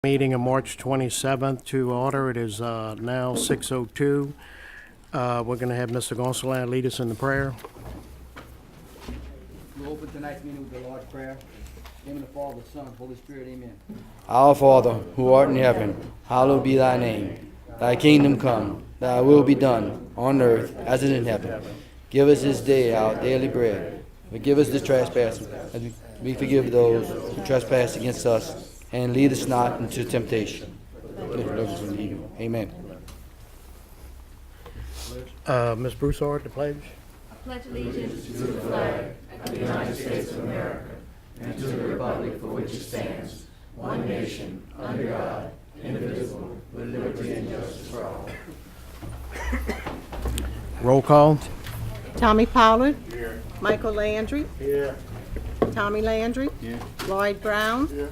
Meeting of March 27th to order. It is now 6:02. We're going to have Mr. Gonsalas lead us in the prayer. We'll open tonight's meeting with the Lord's Prayer. In the name of the Father, the Son, and Holy Spirit, amen. Our Father, who art in heaven, hallowed be thy name. Thy kingdom come, thy will be done, on earth as it is in heaven. Give us this day our daily bread. Forgive us the trespasses, as we forgive those who trespass against us. And lead us not into temptation. Amen. Ms. Broussard, the pledge. Pledge allegiance to the flag of the United States of America and to the republic for which it stands, one nation, under God, indivisible, with liberty and justice for all. Roll call. Tommy Pollard. Here. Michael Landry. Here. Tommy Landry. Here. Lloyd Brown. Here.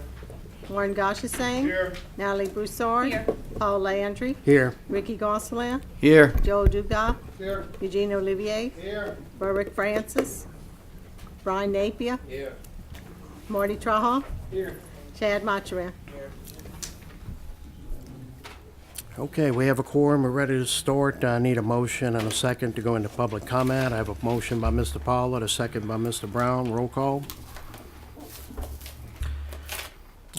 Warren Goshesang. Here. Natalie Broussard. Here. Paul Landry. Here. Ricky Gonsalas. Here. Joe Dugas. Here. Eugene Olivier. Here. Berwick Francis. Brian Napier. Here. Marty Traha. Here. Chad Mathurin. Okay, we have a quorum. We're ready to start. I need a motion and a second to go into public comment. I have a motion by Mr. Pollard, a second by Mr. Brown. Roll call.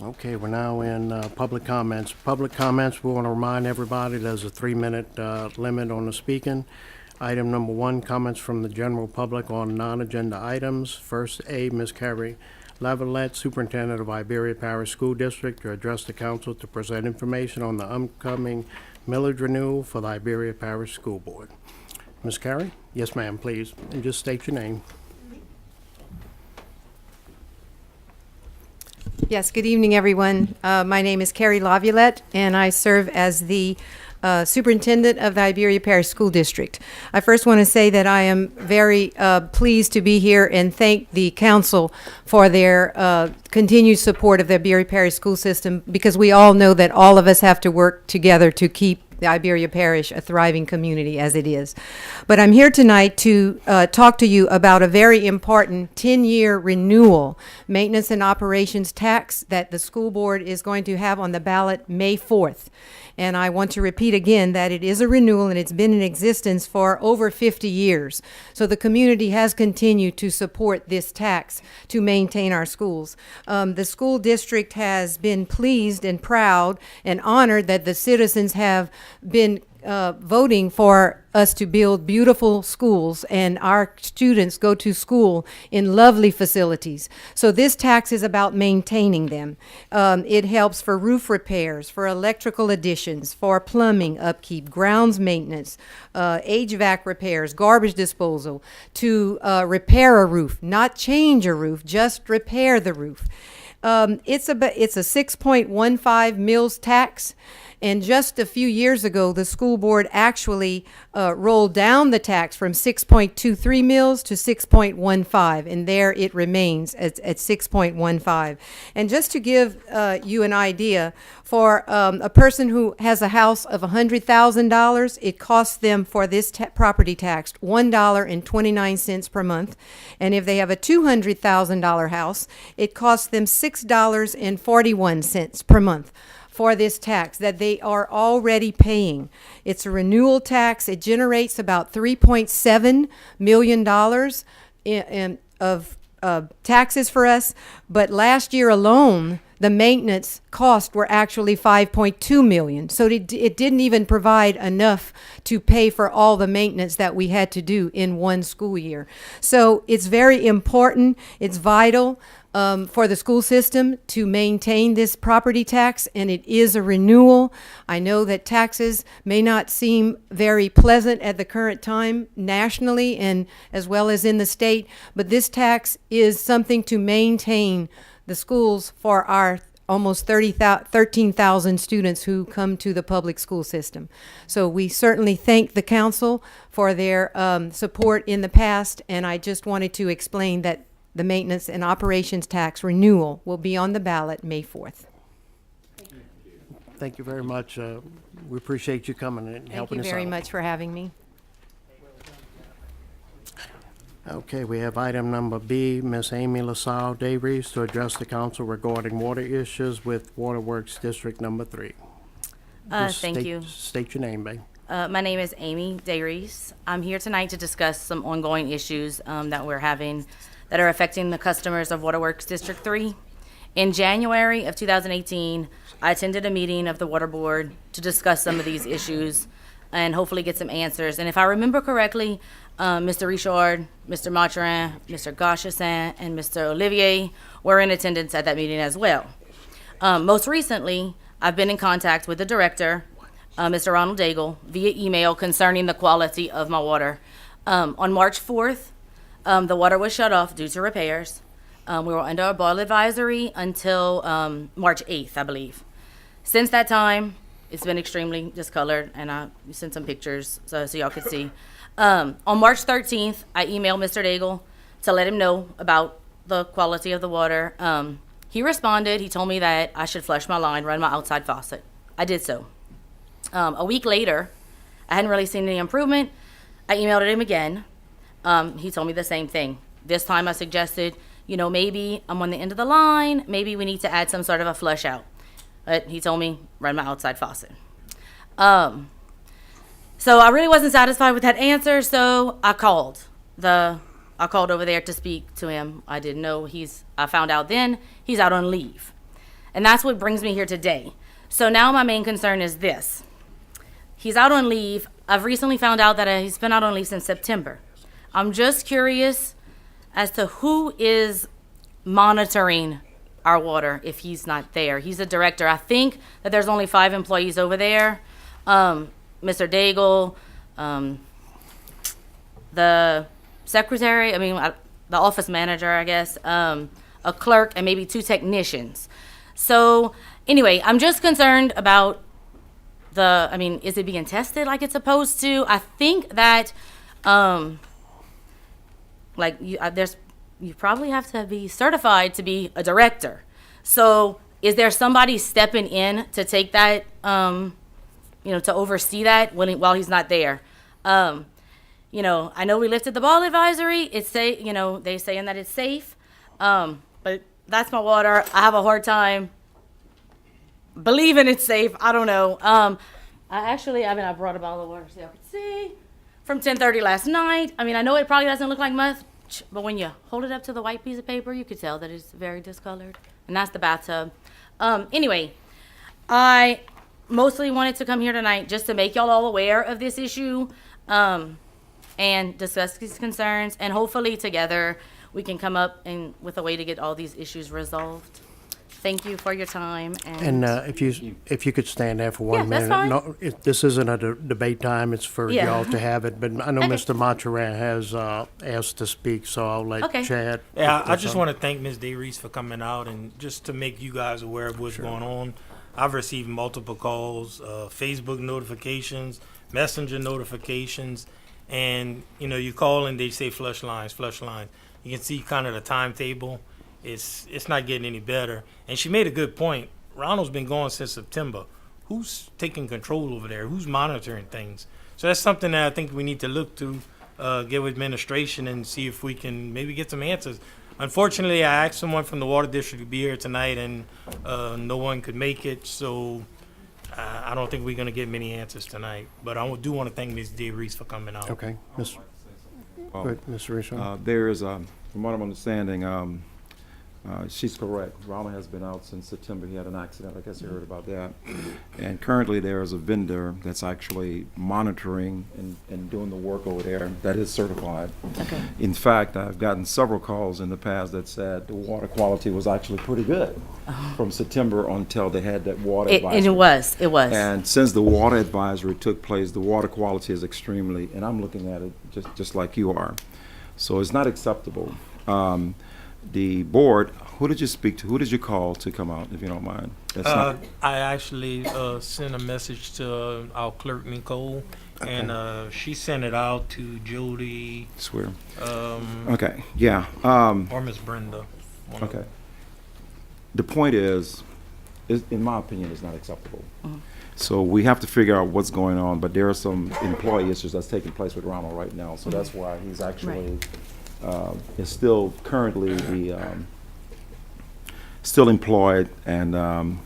Okay, we're now in public comments. Public comments, we want to remind everybody there's a 3-minute limit on the speaking. Item number 1, comments from the general public on non-agenda items. First, Ms. Carrie Lavalette, Superintendent of Iberia Parish School District, to address the council to present information on the upcoming millage renewal for the Iberia Parish School Board. Ms. Carrie? Yes, ma'am, please. And just state your name. Yes, good evening, everyone. My name is Carrie Laviolette, and I serve as the Superintendent of the Iberia Parish School District. I first want to say that I am very pleased to be here and thank the council for their continued support of the Iberia Parish school system, because we all know that all of us have to work together to keep the Iberia Parish a thriving community as it is. But I'm here tonight to talk to you about a very important 10-year renewal maintenance and operations tax that the school board is going to have on the ballot May 4th. And I want to repeat again that it is a renewal and it's been in existence for over 50 years. So the community has continued to support this tax to maintain our schools. The school district has been pleased and proud and honored that the citizens have been voting for us to build beautiful schools, and our students go to school in lovely facilities. So this tax is about maintaining them. It helps for roof repairs, for electrical additions, for plumbing upkeep, grounds maintenance, HVAC repairs, garbage disposal, to repair a roof, not change a roof, just repair the roof. It's a 6.15 mills tax. And just a few years ago, the school board actually rolled down the tax from 6.23 mills to 6.15, and there it remains at 6.15. And just to give you an idea, for a person who has a house of $100,000, it costs them for this property tax $1.29 per month. And if they have a $200,000 house, it costs them $6.41 per month for this tax that they are already paying. It's a renewal tax. It generates about $3.7 million of taxes for us. But last year alone, the maintenance costs were actually $5.2 million. So it didn't even provide enough to pay for all the maintenance that we had to do in one school year. So it's very important. It's vital for the school system to maintain this property tax, and it is a renewal. I know that taxes may not seem very pleasant at the current time nationally and as well as in the state, but this tax is something to maintain the schools for our almost 13,000 students who come to the public school system. So we certainly thank the council for their support in the past, and I just wanted to explain that the maintenance and operations tax renewal will be on the ballot May 4th. Thank you very much. We appreciate you coming and helping us out. Thank you very much for having me. Okay, we have item number B, Miss Amy LaSalle Davies to address the council regarding water issues with Waterworks District Number 3. Just Thank you. State your name, babe. My name is Amy Dayries. I'm here tonight to discuss some ongoing issues that we're having that are affecting the customers of Waterworks District 3. In January of 2018, I attended a meeting of the Water Board to discuss some of these issues and hopefully get some answers. And if I remember correctly, Mr. Richard, Mr. Mathurin, Mr. Gauchessin, and Mr. Olivier were in attendance at that meeting as well. Most recently, I've been in contact with the director, Mr. Ronald Daigle, via email concerning the quality of my water. On March 4th, the water was shut off due to repairs. We were under a boil advisory until March 8th, I believe. Since that time, it's been extremely discolored, and I sent some pictures so y'all could see. On March 13th, I emailed Mr. Daigle to let him know about the quality of the water. He responded. He told me that I should flush my line, run my outside faucet. I did so. A week later, I hadn't really seen any improvement. I emailed him again. He told me the same thing. This time I suggested, maybe I'm on the end of the line. Maybe we need to add some sort of a flush out. But he told me, run my outside faucet. So I really wasn't satisfied with that answer, so I called over there to speak to him. I didn't know I found out then he's out on leave. And that's what brings me here today. So now my main concern is this. He's out on leave. I've recently found out that he's been out on leave since September. I'm just curious as to who is monitoring our water if he's not there. He's the director. I think that there's only 5 employees over there. Mr. Daigle, the secretary, the office manager, I guess, a clerk, and maybe 2 technicians. So anyway, I'm just concerned about is it being tested like it's supposed to? I think that, you probably have to be certified to be a director. So is there somebody stepping in to take that, to oversee that while he's not there? I know we lifted the ball advisory. They saying that it's safe. But that's my water. I have a hard time believing it's safe. I don't know. I brought a bottle of water so y'all could see from 10:30 last night. I know it probably doesn't look like much, but when you hold it up to the white piece of paper, you could tell that it's very discolored. And that's the bathtub. Anyway, I mostly wanted to come here tonight just to make y'all all aware of this issue and discuss these concerns. And hopefully together we can come up with a way to get all these issues resolved. Thank you for your time. And if you could stand there for 1 Yeah, minute. that's fine. No, this isn't a debate time, it's for Yeah. y'all to have it, but I know Okay. Mr. Mathurin has asked to speak, so I'll let Okay. Chad. Yeah, I just want to thank Ms. Dayries for coming out and just to make you guys aware of what's going on. I've received multiple calls, Facebook notifications, messenger notifications, and you call and they say flush lines, flush lines. You can see kind of the timetable. It's not getting any better. And she made a good point. Ronald's been gone since September. Who's taking control over there? Who's monitoring things? So that's something that I think we need to look to, get with administration and see if we can maybe get some answers. Unfortunately, I asked someone from the Water District to be here tonight, and no one could make it. So I don't think we're going to get many answers tonight. But I do want to thank Ms. Dayries for coming out. Okay, Mr. Good, Mr. Richard. There is, from what I'm understanding, she's correct. Ronald has been out since September. He had an accident. I guess you heard about that. And currently there is a vendor that's actually monitoring and doing the work over there that is certified. Okay. In fact, I've gotten several calls in the past that said the water quality was actually pretty good from September until they had that water advisory. And it was. And since the water advisory took place, the water quality is extremely, and I'm looking at it just like you are. So it's not acceptable. The board, who did you speak to? Who did you call to come out, if you don't mind? I actually sent a message to our clerk, Nicole, and she sent it out to Jody Swear. Okay, yeah. or Miss Brenda. One of Okay. The point is, in my opinion, is not acceptable. So we have to figure out what's going on, but there are some employee issues that's taking place with Ronald right now. So that's why he's actually is still currently still employed, and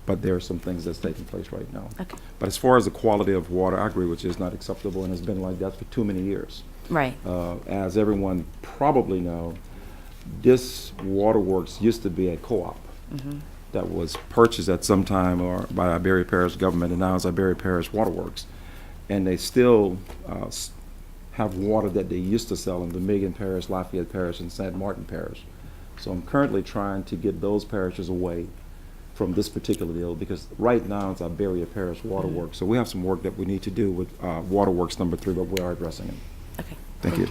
but there are some things that's taking place right now. Okay. But as far as the quality of water, I agree with you, it's not acceptable, and it's been like that for too many years. Right. As everyone probably know, this waterworks used to be a co-op that was purchased at some time or by Iberia Parish government, and now it's Iberia Parish Waterworks. And they still have water that they used to sell in Dominion Parish, Lafayette Parish, and St. Martin Parish. So I'm currently trying to get those parishes away from this particular deal, because right now it's Iberia Parish Waterworks. So we have some work that we need to do with Waterworks number 3, but we are addressing it. Okay. Thank you.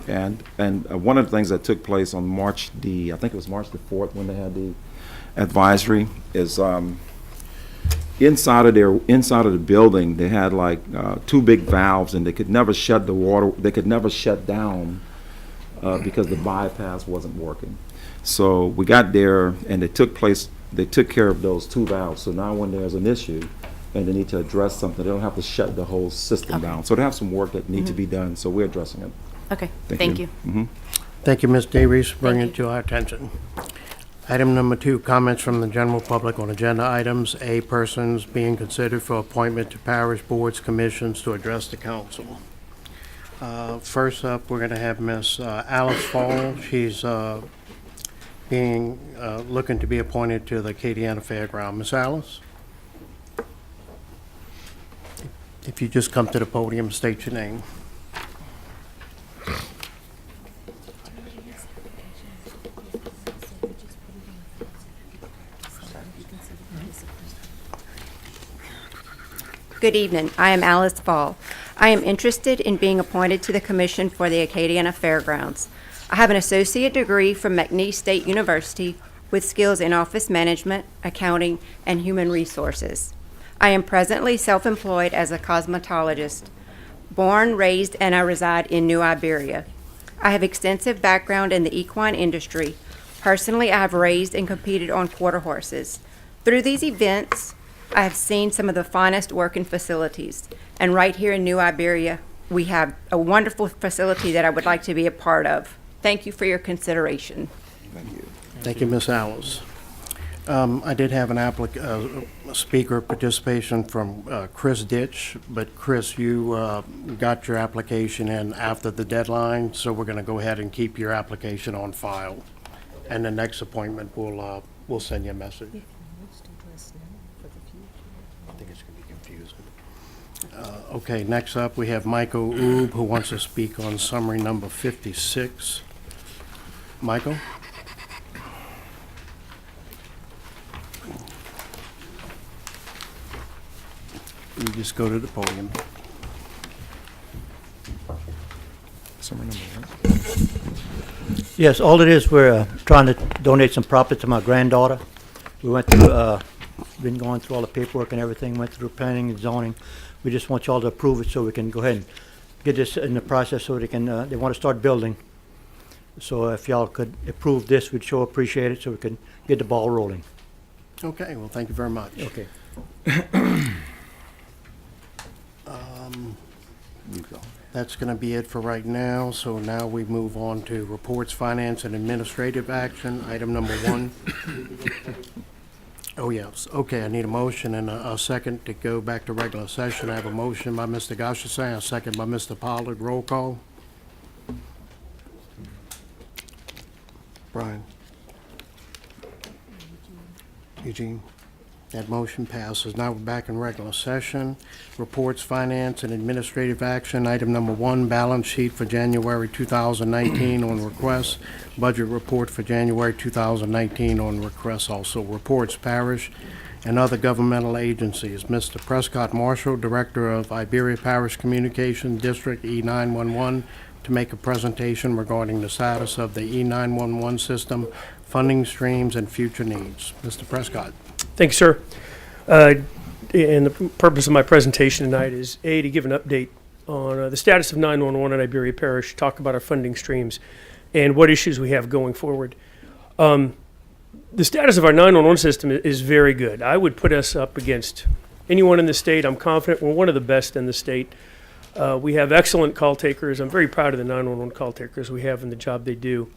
And one of the things that took place on March the 4th, when they had the advisory, is inside of the building they had like 2 big valves, and they could never shut the water. They could never shut down because the bypass wasn't working. So we got there, and they took care of those 2 valves. So now when there's an issue and they need to address something, they don't have to shut the whole system down. So they have some work that need to be done, so we're addressing it. Okay. Thank you. Thank you, Ms. DeReese, for bringing Thank it to our attention. Item number 2, comments from the general public on agenda items. A, persons being considered for appointment to parish boards, commissions to address the council. First up, we're going to have Miss Alice Fall. She's looking to be appointed to the Acadiana Fairground. Miss Alice? If you just come to the podium, state your name. Good evening. I am Alice Fall. I am interested in being appointed to the Commission for the Acadiana Fairgrounds. I have an associate degree from McNeese State University with skills in office management, accounting, and human resources. I am presently self-employed as a cosmetologist. Born, raised, and I reside in New Iberia. I have extensive background in the equine industry. Personally, I have raised and competed on quarter horses. Through these events, I have seen some of the finest working facilities. And right here in New Iberia, we have a wonderful facility that I would like to be a part of. Thank you for your consideration. Thank you, Ms. Alice. I did have a speaker participation from Chris Ditch, but Chris, you got your application in after the deadline, so we're going to go ahead and keep your application on file. And the next appointment, we'll send you a message. I think it's going to be confusing. Okay, next up, we have Michael Oob, who wants to speak on summary number 56. Michael? You just go to the podium. Summary number, right? Yes, all it is, we're trying to donate some property to my granddaughter. We went through, been going through all the paperwork and everything, went through planning and zoning. We just want y'all to approve it so we can go ahead and get this in the process so they can, they want to start building. So if y'all could approve this, we'd sure appreciate it so we can get the ball rolling. Okay, well, thank you very much. Okay. That's going to be it for right now. So now we move on to reports, finance, and administrative action. Item number 1. Oh, yes. Okay, I need a motion and a second to go back to regular session. I have a motion by Mr. Goshasan, a second by Mr. Pollard. Roll call. Brian. Eugene. That motion passes. Now we're back in regular session. Reports, finance, and administrative action. Item number 1, balance sheet for January 2019 on request. Budget report for January 2019 on request also. Reports, parish, and other governmental agencies. Mr. Prescott Marshall, Director of Iberia Parish Communication District E911, to make a presentation regarding the status of the E911 system, funding streams, and future needs. Mr. Prescott. Thank you, sir. And the purpose of my presentation tonight is, A, to give an update on the status of 911 in Iberia Parish, talk about our funding streams, and what issues we have going forward. The status of our 911 system is very good. I would put us up against anyone in the state. I'm confident we're one of the best in the state. We have excellent call takers. I'm very proud of the 911 call takers we have and the job they do.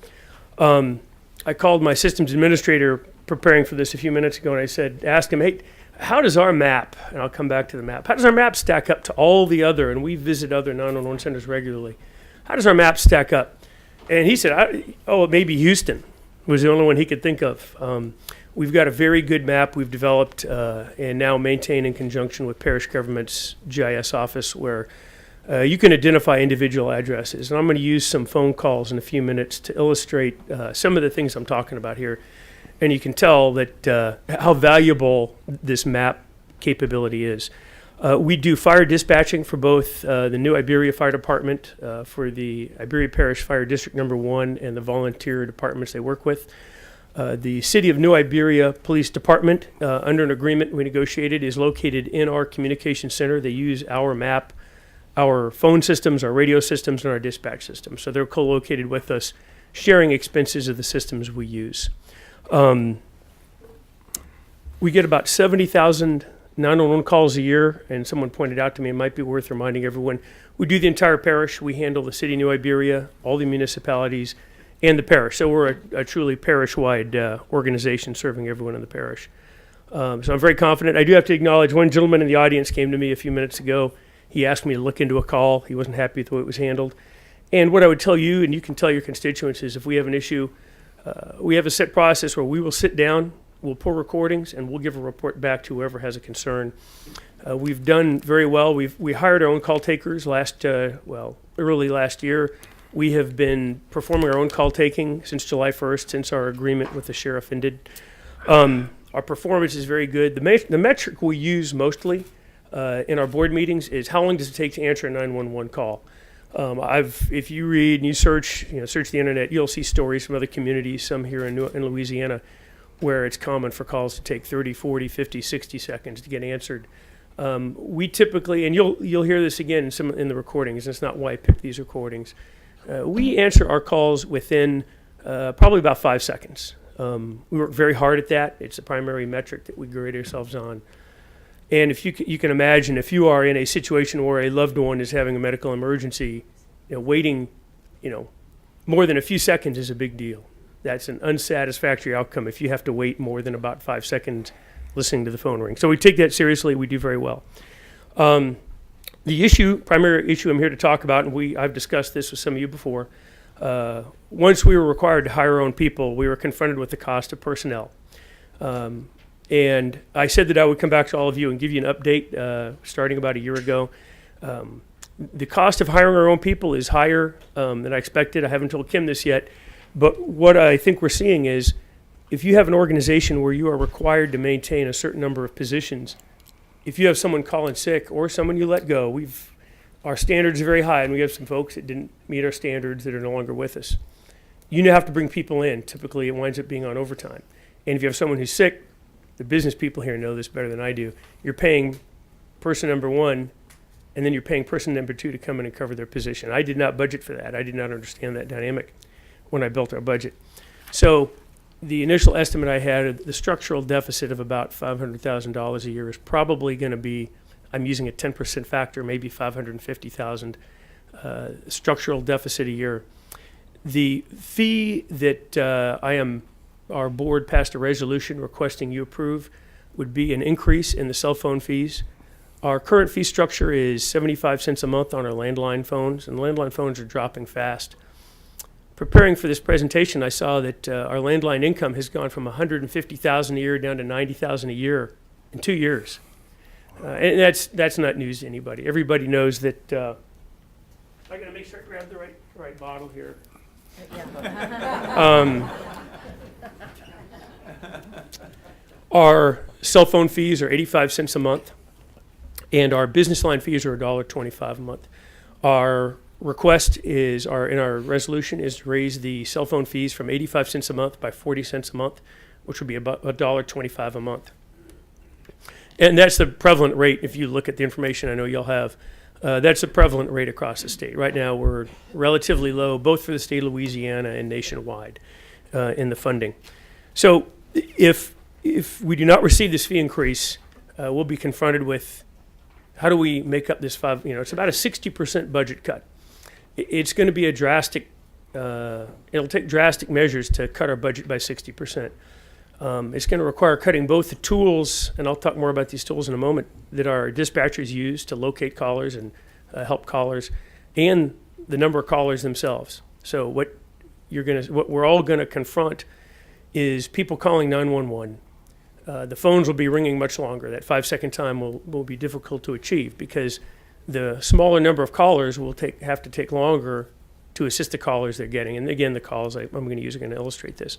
I called my systems administrator preparing for this a few minutes ago, and I asked him, hey, how does our map, and I'll come back to the map, how does our map stack up to all the other, and we visit other 911 centers regularly, how does our map stack up? And he said, maybe Houston was the only one he could think of. We've got a very good map we've developed and now maintain in conjunction with parish government's GIS office, where you can identify individual addresses. And I'm going to use some phone calls in a few minutes to illustrate some of the things I'm talking about here. And you can tell that how valuable this map capability is. We do fire dispatching for both the New Iberia Fire Department, for the Iberia Parish Fire District Number 1, and the volunteer departments they work with. The City of New Iberia Police Department, under an agreement we negotiated, is located in our communication center. They use our map, our phone systems, our radio systems, and our dispatch systems. So they're co-located with us, sharing expenses of the systems we use. We get about 70,000 911 calls a year, and someone pointed out to me, it might be worth reminding everyone, we do the entire parish. We handle the City of New Iberia, all the municipalities, and the parish. So we're a truly parish-wide organization serving everyone in the parish. So I'm very confident. I do have to acknowledge one gentleman in the audience came to me a few minutes ago. He asked me to look into a call. He wasn't happy with the way it was handled. And what I would tell you, and you can tell your constituents, is if we have an issue, we have a set process where we will sit down, we'll pull recordings, and we'll give a report back to whoever has a concern. We've done very well. We hired our own call takers early last year. We have been performing our own call taking since July 1st, since our agreement with the sheriff ended. Our performance is very good. The metric we use mostly in our board meetings is how long does it take to answer a 911 call. If you read and you search the internet, you'll see stories from other communities, some here in Louisiana, where it's common for calls to take 30, 40, 50, 60 seconds to get answered. We typically, and you'll hear this again in the recordings, and it's not why I picked these recordings, we answer our calls within probably about 5 seconds. We work very hard at that. It's the primary metric that we grade ourselves on. And if you can imagine, if you are in a situation where a loved one is having a medical emergency, waiting, more than a few seconds is a big deal. That's an unsatisfactory outcome if you have to wait more than about 5 seconds listening to the phone ring. So we take that seriously. We do very well. The primary issue I'm here to talk about, and I've discussed this with some of you before, once we were required to hire our own people, we were confronted with the cost of personnel. And I said that I would come back to all of you and give you an update starting about a year ago. The cost of hiring our own people is higher than I expected. I haven't told Kim this yet. But what I think we're seeing is if you have an organization where you are required to maintain a certain number of positions, if you have someone calling sick or someone you let go, our standards are very high, and we have some folks that didn't meet our standards that are no longer with us. You now have to bring people in. Typically, it winds up being on overtime. And if you have someone who's sick, the business people here know this better than I do, you're paying person number 1, and then you're paying person number 2 to come in and cover their position. I did not budget for that. I did not understand that dynamic when I built our budget. So the initial estimate I had, the structural deficit of about $500,000 a year is probably going to be, I'm using a 10% factor, maybe $550,000 structural deficit a year. The fee that our board passed a resolution requesting you approve would be an increase in the cell phone fees. Our current fee structure is 75 cents a month on our landline phones, and landline phones are dropping fast. Preparing for this presentation, I saw that our landline income has gone from $150,000 a year down to $90,000 a year in 2 years. And that's not news to anybody. Everybody knows that. I got to make sure I grab the right bottle here. Our cell phone fees are 85 cents a month, and our business line fees are $1.25 a month. Our request in our resolution is to raise the cell phone fees from 85 cents a month by 40 cents a month, which would be about $1.25 a month. And that's the prevalent rate. If you look at the information I know you'll have, that's the prevalent rate across the state. Right now we're relatively low, both for the state of Louisiana and nationwide in the funding. So if we do not receive this fee increase, we'll be confronted with how do we make up this it's about a 60% budget cut. It's going to be a drastic, it'll take drastic measures to cut our budget by 60%. It's going to require cutting both the tools, and I'll talk more about these tools in a moment, that our dispatchers use to locate callers and help callers, and the number of callers themselves. So what we're all going to confront is people calling 911. The phones will be ringing much longer. That 5-second time will be difficult to achieve because the smaller number of callers will have to take longer to assist the callers they're getting. And again, the calls I'm going to use are going to illustrate this.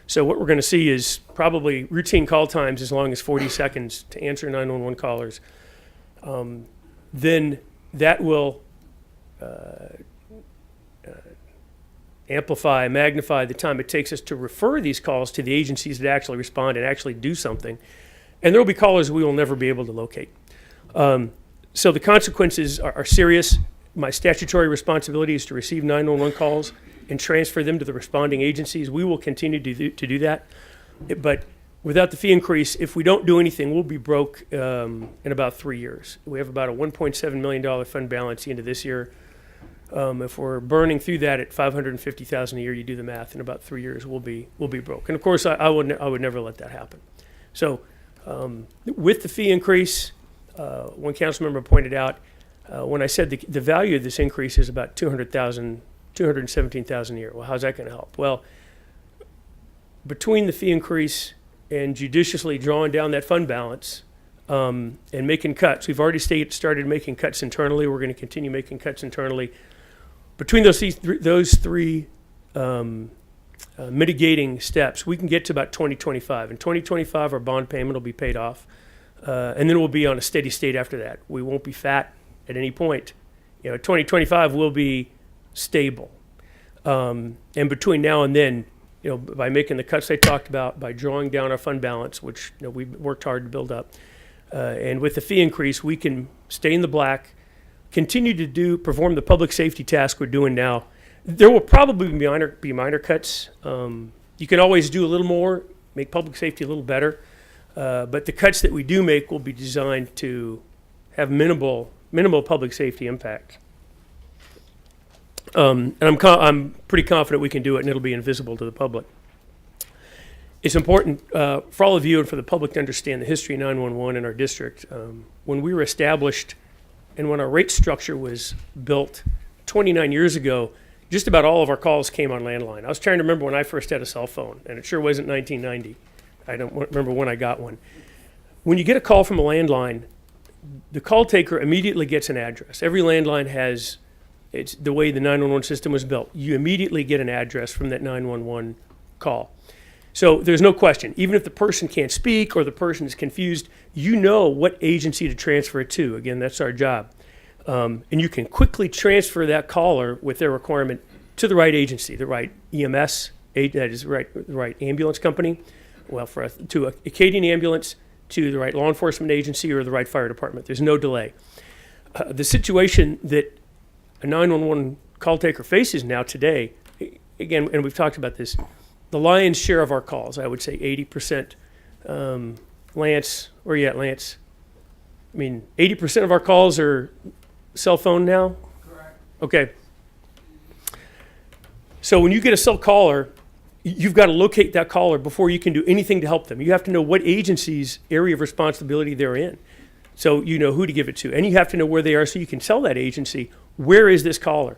So what we're going to see is probably routine call times as long as 40 seconds to answer 911 callers. Then that will amplify, magnify the time it takes us to refer these calls to the agencies that actually respond and actually do something. And there will be callers we will never be able to locate. So the consequences are serious. My statutory responsibility is to receive 911 calls and transfer them to the responding agencies. We will continue to do that. But without the fee increase, if we don't do anything, we'll be broke in about 3 years. We have about a $1.7 million fund balance into this year. If we're burning through that at $550,000 a year, you do the math, in about 3 years we'll be broke. And of course, I would never let that happen. So with the fee increase, one council member pointed out, when I said the value of this increase is about $217,000 a year. Well, how's that going to help? Well, between the fee increase and judiciously drawing down that fund balance and making cuts, we've already started making cuts internally. We're going to continue making cuts internally. Between those three mitigating steps, we can get to about 2025. In 2025, our bond payment will be paid off, and then we'll be on a steady state after that. We won't be fat at any point. 2025 will be stable. And between now and then, by making the cuts I talked about, by drawing down our fund balance, which we've worked hard to build up, and with the fee increase, we can stay in the black, continue to perform the public safety task we're doing now. There will probably be minor cuts. You can always do a little more, make public safety a little better, but the cuts that we do make will be designed to have minimal public safety impact. And I'm pretty confident we can do it, and it'll be invisible to the public. It's important for all of you and for the public to understand the history of 911 in our district. When we were established and when our rate structure was built 29 years ago, just about all of our calls came on landline. I was trying to remember when I first had a cell phone, and it sure wasn't 1990. I don't remember when I got one. When you get a call from a landline, the call taker immediately gets an address. Every landline has, it's the way the 911 system was built. You immediately get an address from that 911 call. So there's no question. Even if the person can't speak or the person is confused, you know what agency to transfer it to. Again, that's our job. And you can quickly transfer that caller with their requirement to the right agency, the right EMS, that is the right ambulance company, to a Acadian ambulance, to the right law enforcement agency or the right fire department. There's no delay. The situation that a 911 call taker faces now today, again, and we've talked about this, the lion's share of our calls, I would say 80%, Lance, where are you at, Lance? 80% of our calls are cell phone now? Correct. Okay. So when you get a cell caller, you've got to locate that caller before you can do anything to help them. You have to know what agency's area of responsibility they're in, so you know who to give it to. And you have to know where they are so you can tell that agency, where is this caller?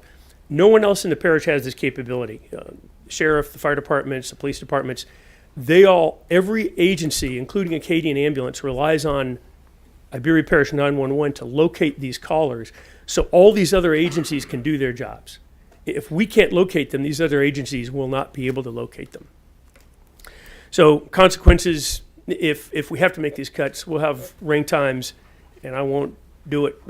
No one else in the parish has this capability. Sheriff, the fire departments, the police departments, every agency, including Acadian Ambulance, relies on Iberia Parish 911 to locate these callers so all these other agencies can do their jobs. If we can't locate them, these other agencies will not be able to locate them. So consequences, if we have to make these cuts, we'll have ring times, and I won't do it.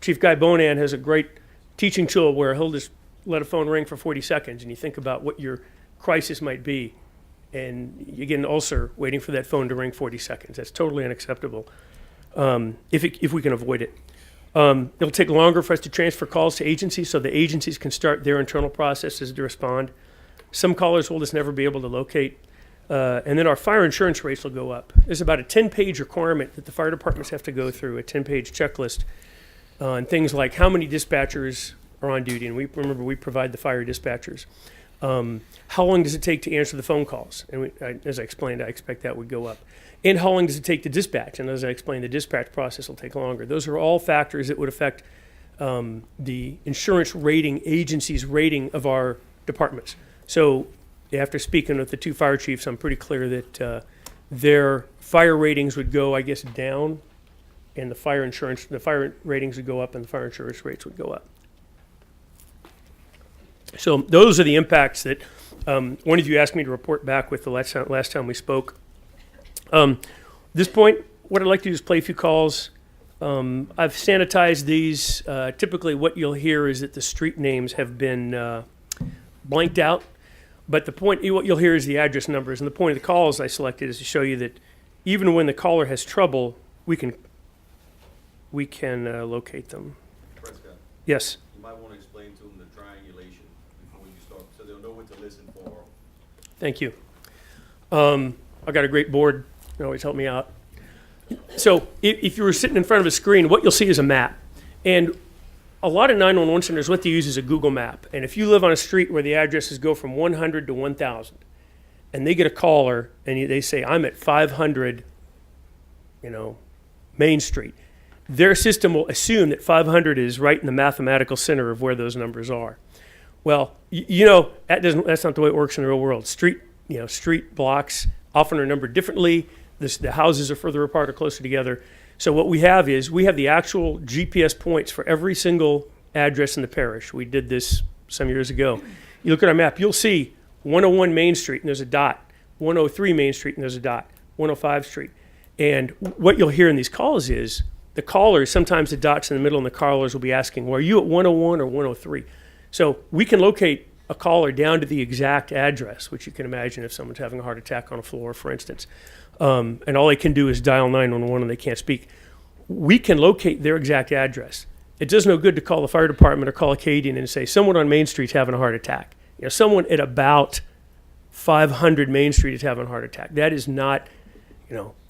Chief Guy Bonan has a great teaching tool where he'll just let a phone ring for 40 seconds, and you think about what your crisis might be, and you get an ulcer waiting for that phone to ring 40 seconds. That's totally unacceptable if we can avoid it. It'll take longer for us to transfer calls to agencies so the agencies can start their internal processes to respond. Some callers will just never be able to locate. And then our fire insurance rates will go up. There's about a 10-page requirement that the fire departments have to go through, a 10-page checklist on things like how many dispatchers are on duty. And we provide the fire dispatchers. How long does it take to answer the phone calls? And as I explained, I expect that would go up. And how long does it take to dispatch? And as I explained, the dispatch process will take longer. Those are all factors that would affect the insurance rating agency's rating of our departments. So after speaking with the two fire chiefs, I'm pretty clear that their fire ratings would go, I guess, down, and the fire ratings would go up, and the fire insurance rates would go up. So those are the impacts that one of you asked me to report back with the last time we spoke. At this point, what I'd like to do is play a few calls. I've sanitized these. Typically what you'll hear is that the street names have been blanked out. But what you'll hear is the address numbers. And the point of the calls I selected is to show you that even when the caller has trouble, we can locate them. Prescott, Yes. you might want to explain to them the triangulation before you start, so they'll know what to listen for. Thank you. I got a great board. You always help me out. So if you were sitting in front of a screen, what you'll see is a map. And a lot of 911 centers, what they use is a Google map. And if you live on a street where the addresses go from 100 to 1,000, and they get a caller and they say, I'm at 500, Main Street, their system will assume that 500 is right in the mathematical center of where those numbers are. Well, that's not the way it works in the real world. Street blocks often are numbered differently. The houses are further apart or closer together. So what we have is we have the actual GPS points for every single address in the parish. We did this some years ago. You look at our map, you'll see 101 Main Street and there's a dot, 103 Main Street and there's a dot, 105 Street. And what you'll hear in these calls is the callers, sometimes the dots in the middle and the callers will be asking, well, are you at 101 or 103? So we can locate a caller down to the exact address, which you can imagine if someone's having a heart attack on a floor, for instance. And all they can do is dial 911 and they can't speak. We can locate their exact address. It does no good to call the fire department or call Acadian and say, someone on Main Street's having a heart attack. Someone at about 500 Main Street is having a heart attack. That is not,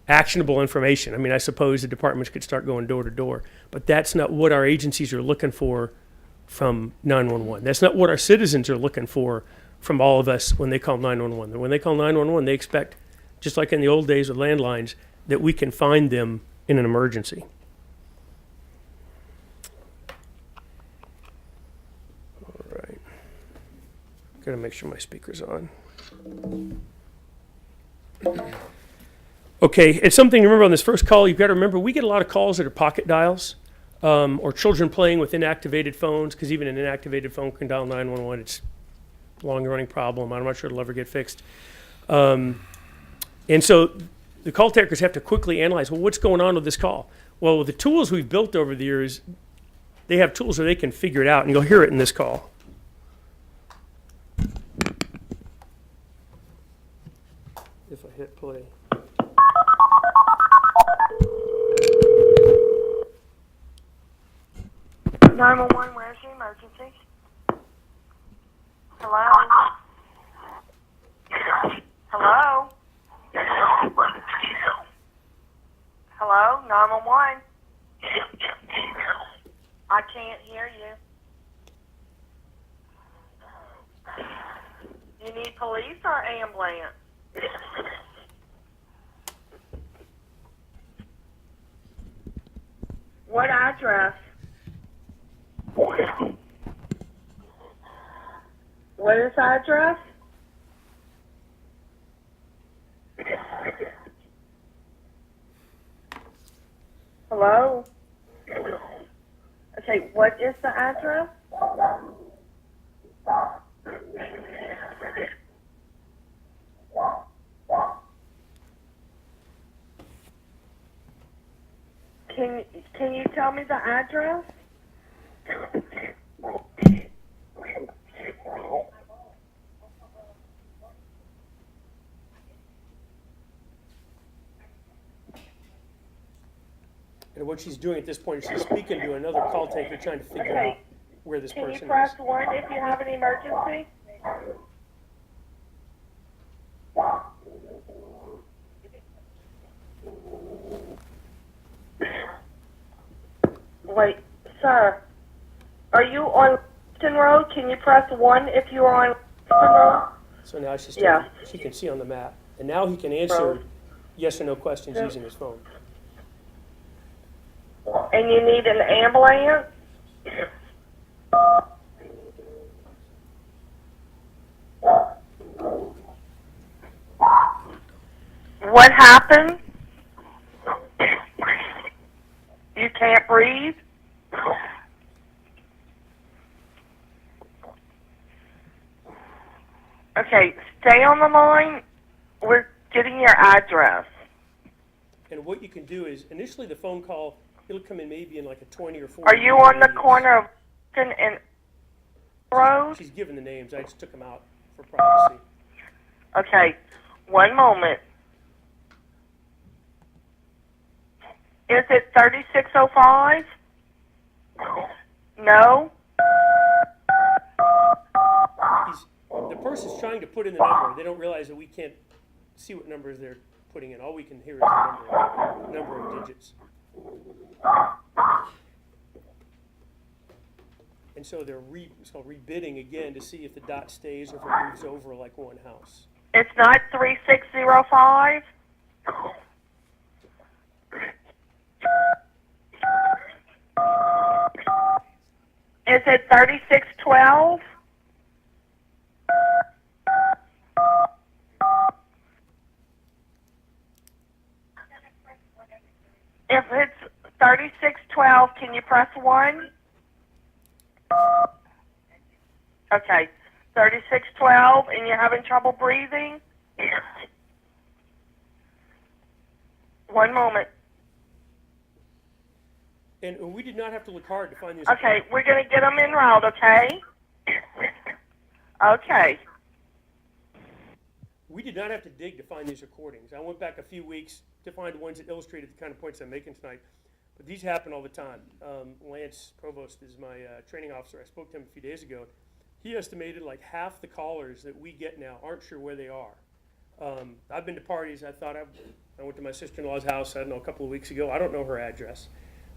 actionable information. I mean, I suppose the departments could start going door to door, but that's not what our agencies are looking for from 911. That's not what our citizens are looking for from all of us when they call 911. When they call 911, they expect, just like in the old days with landlines, that we can find them in an emergency. All right. Gotta make sure my speaker's on. Okay, it's something to remember on this first call. You've got to remember, we get a lot of calls that are pocket dials or children playing with inactivated phones, because even an inactivated phone can dial 911. It's a long-running problem. I'm not sure it'll ever get fixed. And so the call takers have to quickly analyze, well, what's going on with this call? Well, with the tools we've built over the years, they have tools where they can figure it out, and you'll hear it in this call. If I hit play. 911, where's the emergency? Hello? Hello? Hello? 911? I can't hear you. You need police or ambulance? What address? What is the address? Hello? Okay, what is the address? Can you tell me the address? And what she's doing at this point is she's speaking to another call taker trying to figure out where this person is. Can you press 1 if you have an emergency? Wait, sir. Are you on Livingston Road? Can you press 1 if you are on Livingston Road? So now she's Yeah. she can see on the map. And now he can answer yes or no questions using his phone. And you need an ambulance? What happened? You can't breathe? Okay, stay on the line. We're getting your address. And what you can do is, initially the phone call, it'll come in maybe in like a 20 or 40. Are you on the corner of Livingston and Road? She's given the names. I just took them out for privacy. Okay, one moment. Is it 3605? No? The person's trying to put in the number. They don't realize that we can't see what numbers they're putting in. All we can hear is the number of digits. And so they're it's called rebidding again to see if the dot stays or if it moves over like one house. It's not 3605? Is it 3612? If it's 3612, can you press 1? Okay, 3612, and you're having trouble breathing? One moment. And we did not have to look hard to find these. Okay, we're going to get them en route, okay? Okay. We did not have to dig to find these recordings. I went back a few weeks to find the ones that illustrated the kind of points I'm making tonight. But these happen all the time. Lance Provost is my training officer. I spoke to him a few days ago. He estimated like half the callers that we get now aren't sure where they are. I've been to parties. I went to my sister-in-law's house, I don't know, a couple of weeks ago. I don't know her address.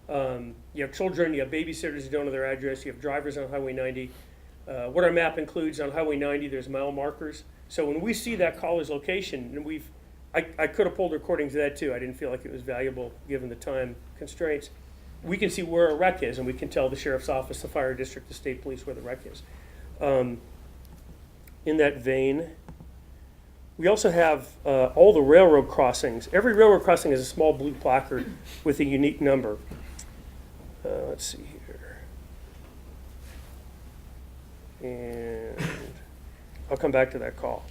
You have children, you have babysitters who don't know their address, you have drivers on Highway 90. What our map includes on Highway 90, there's mile markers. So when we see that caller's location, and I could have pulled recordings of that too. I didn't feel like it was valuable given the time constraints. We can see where a wreck is, and we can tell the sheriff's office, the fire district, the state police where the wreck is. In that vein, we also have all the railroad crossings. Every railroad crossing has a small blue placard with a unique number. Let's see here. And I'll come back to that call.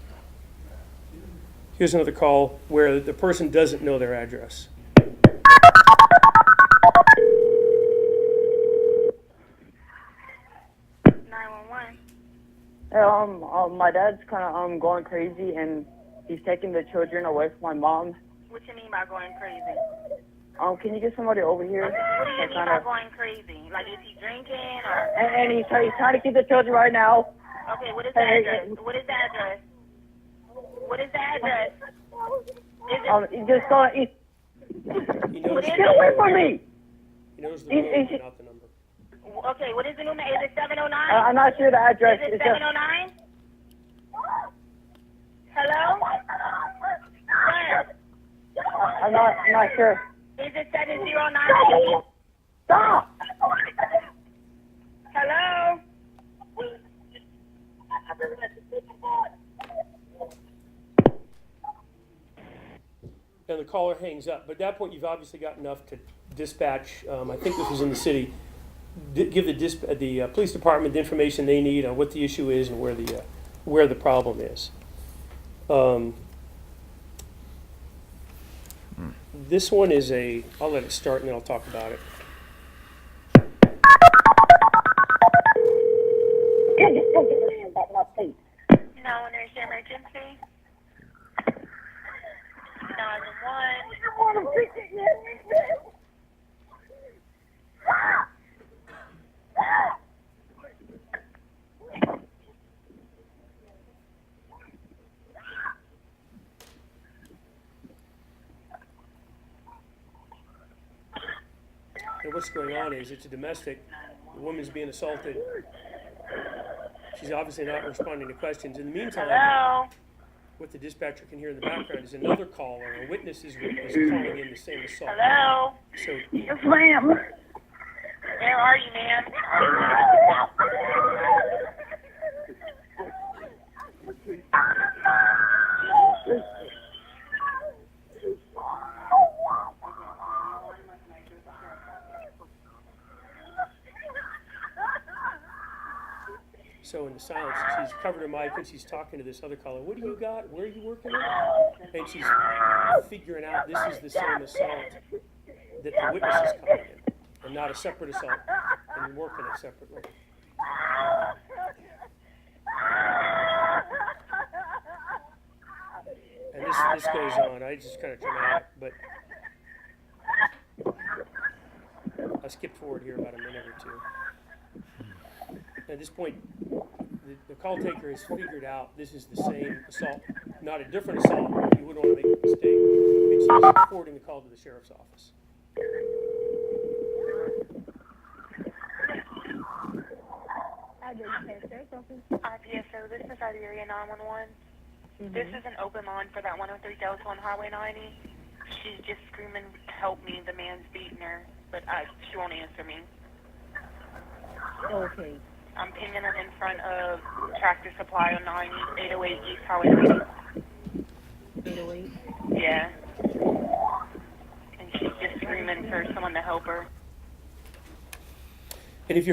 Here's another call where the person doesn't know their address. 911. My dad's kind of going crazy, and he's taking the children away from my mom. What you mean by going crazy? Can you get somebody over here? What do you mean by going crazy? Like, is he drinking or? And he's trying to keep the children right now. Okay, what is the address? What is the address? What is the address? He's just going. Get away from me! He knows the road, but not the number. Okay, what is the number? Is it 709? I'm not sure the address. Is it 709? Hello? Sir? I'm not sure. Is it 709? Stop! Hello? And the caller hangs up. But at that point, you've obviously got enough to dispatch. I think this was in the city. Give the police department the information they need on what the issue is and where the problem is. This one is I'll let it start and then I'll talk about it. No, when there's an emergency. 911. And what's going on is it's a domestic, the woman's being assaulted. She's obviously not responding to questions. In the meantime, Hello? what the dispatcher can hear in the background is another caller, a witness is calling in the same assault. Hello? So Yes, ma'am. Where are you, ma'am? So in the silence, she's covered her mic and she's talking to this other caller. What do you got? Where are you working at? And she's figuring out this is the same assault that the witness is calling in, and not a separate assault, and you're working it separately. And this goes on. I just kind of dramatic, but I skipped forward here about a minute or two. At this point, the call taker has figured out this is the same assault, not a different assault. You wouldn't want to make a mistake. And she's forwarding the call to the sheriff's office. RPSO, this is Iberia 911. This is an open line for that 103 Delta on Highway 90. She's just screaming, help me, the man's beating her, but she won't answer me. Okay. I'm pinging her in front of Tractor Supply on 90, 808 East Highway 90. 808? Yeah. And she's just screaming for someone to help her. And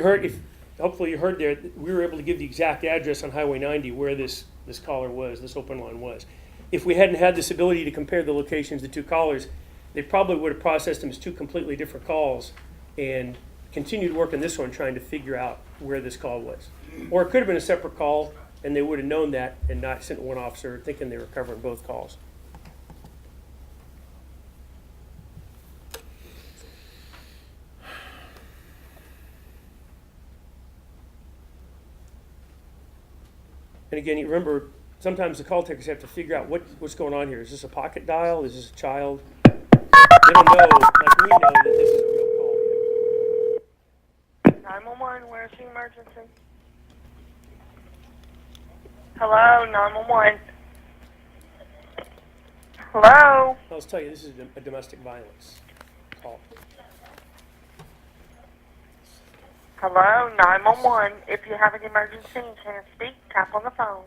hopefully you heard there, we were able to give the exact address on Highway 90 where this caller was, this open line was. If we hadn't had this ability to compare the locations of the two callers, they probably would have processed them as two completely different calls and continued working this one trying to figure out where this call was. Or it could have been a separate call and they would have known that and not sent one officer thinking they were covering both calls. And again, you remember, sometimes the call takers have to figure out what's going on here. Is this a pocket dial? Is this a child? They don't know, like we know, that this is a real call. 911, where's the emergency? Hello, 911. Hello? I'll tell you, this is a domestic violence call. Hello, 911. If you have an emergency and can't speak, tap on the phone.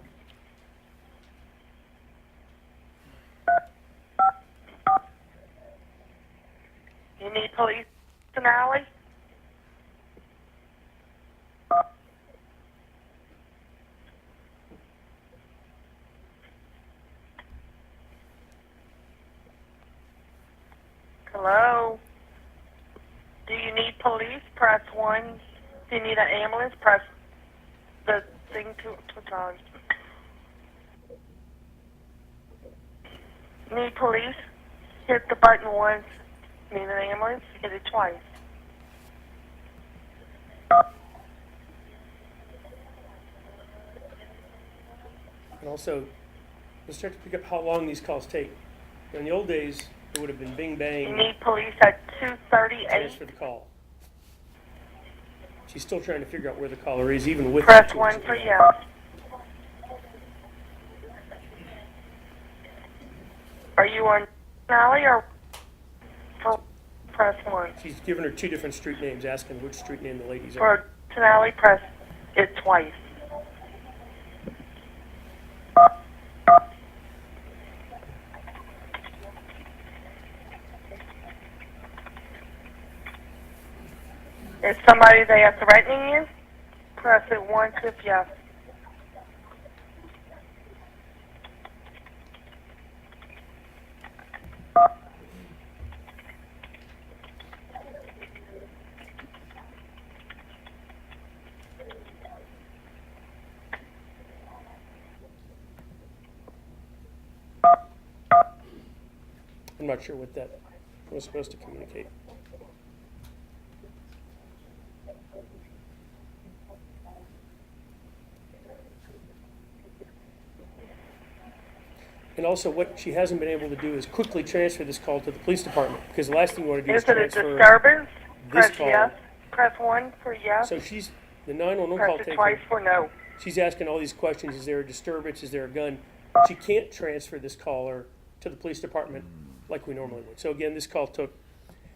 You need police in the alley? Hello? Do you need police? Press 1. Do you need an ambulance? Press the thing two times. Need police? Hit the button once. Need an ambulance? Hit it twice. And also, let's start to pick up how long these calls take. In the old days, it would have been bing bang. You need police at 238. Transfer the call. She's still trying to figure out where the caller is, even with Press the 1 for yes. Are you on alley or for press 1? She's given her two different street names, asking which street name the lady's on. For Tenalley, press it twice. Is somebody there threatening you? Press it once if yes. I'm not sure what that was supposed to communicate. And also, what she hasn't been able to do is quickly transfer this call to the police department, because the last thing you want to do is Is it a transfer disturbance? this Press call. yes. Press 1 for yes. So she's, the 911 call Press it twice taker, for no. she's asking all these questions. Is there a disturbance? Is there a gun? She can't transfer this caller to the police department like we normally would. So again, this call took,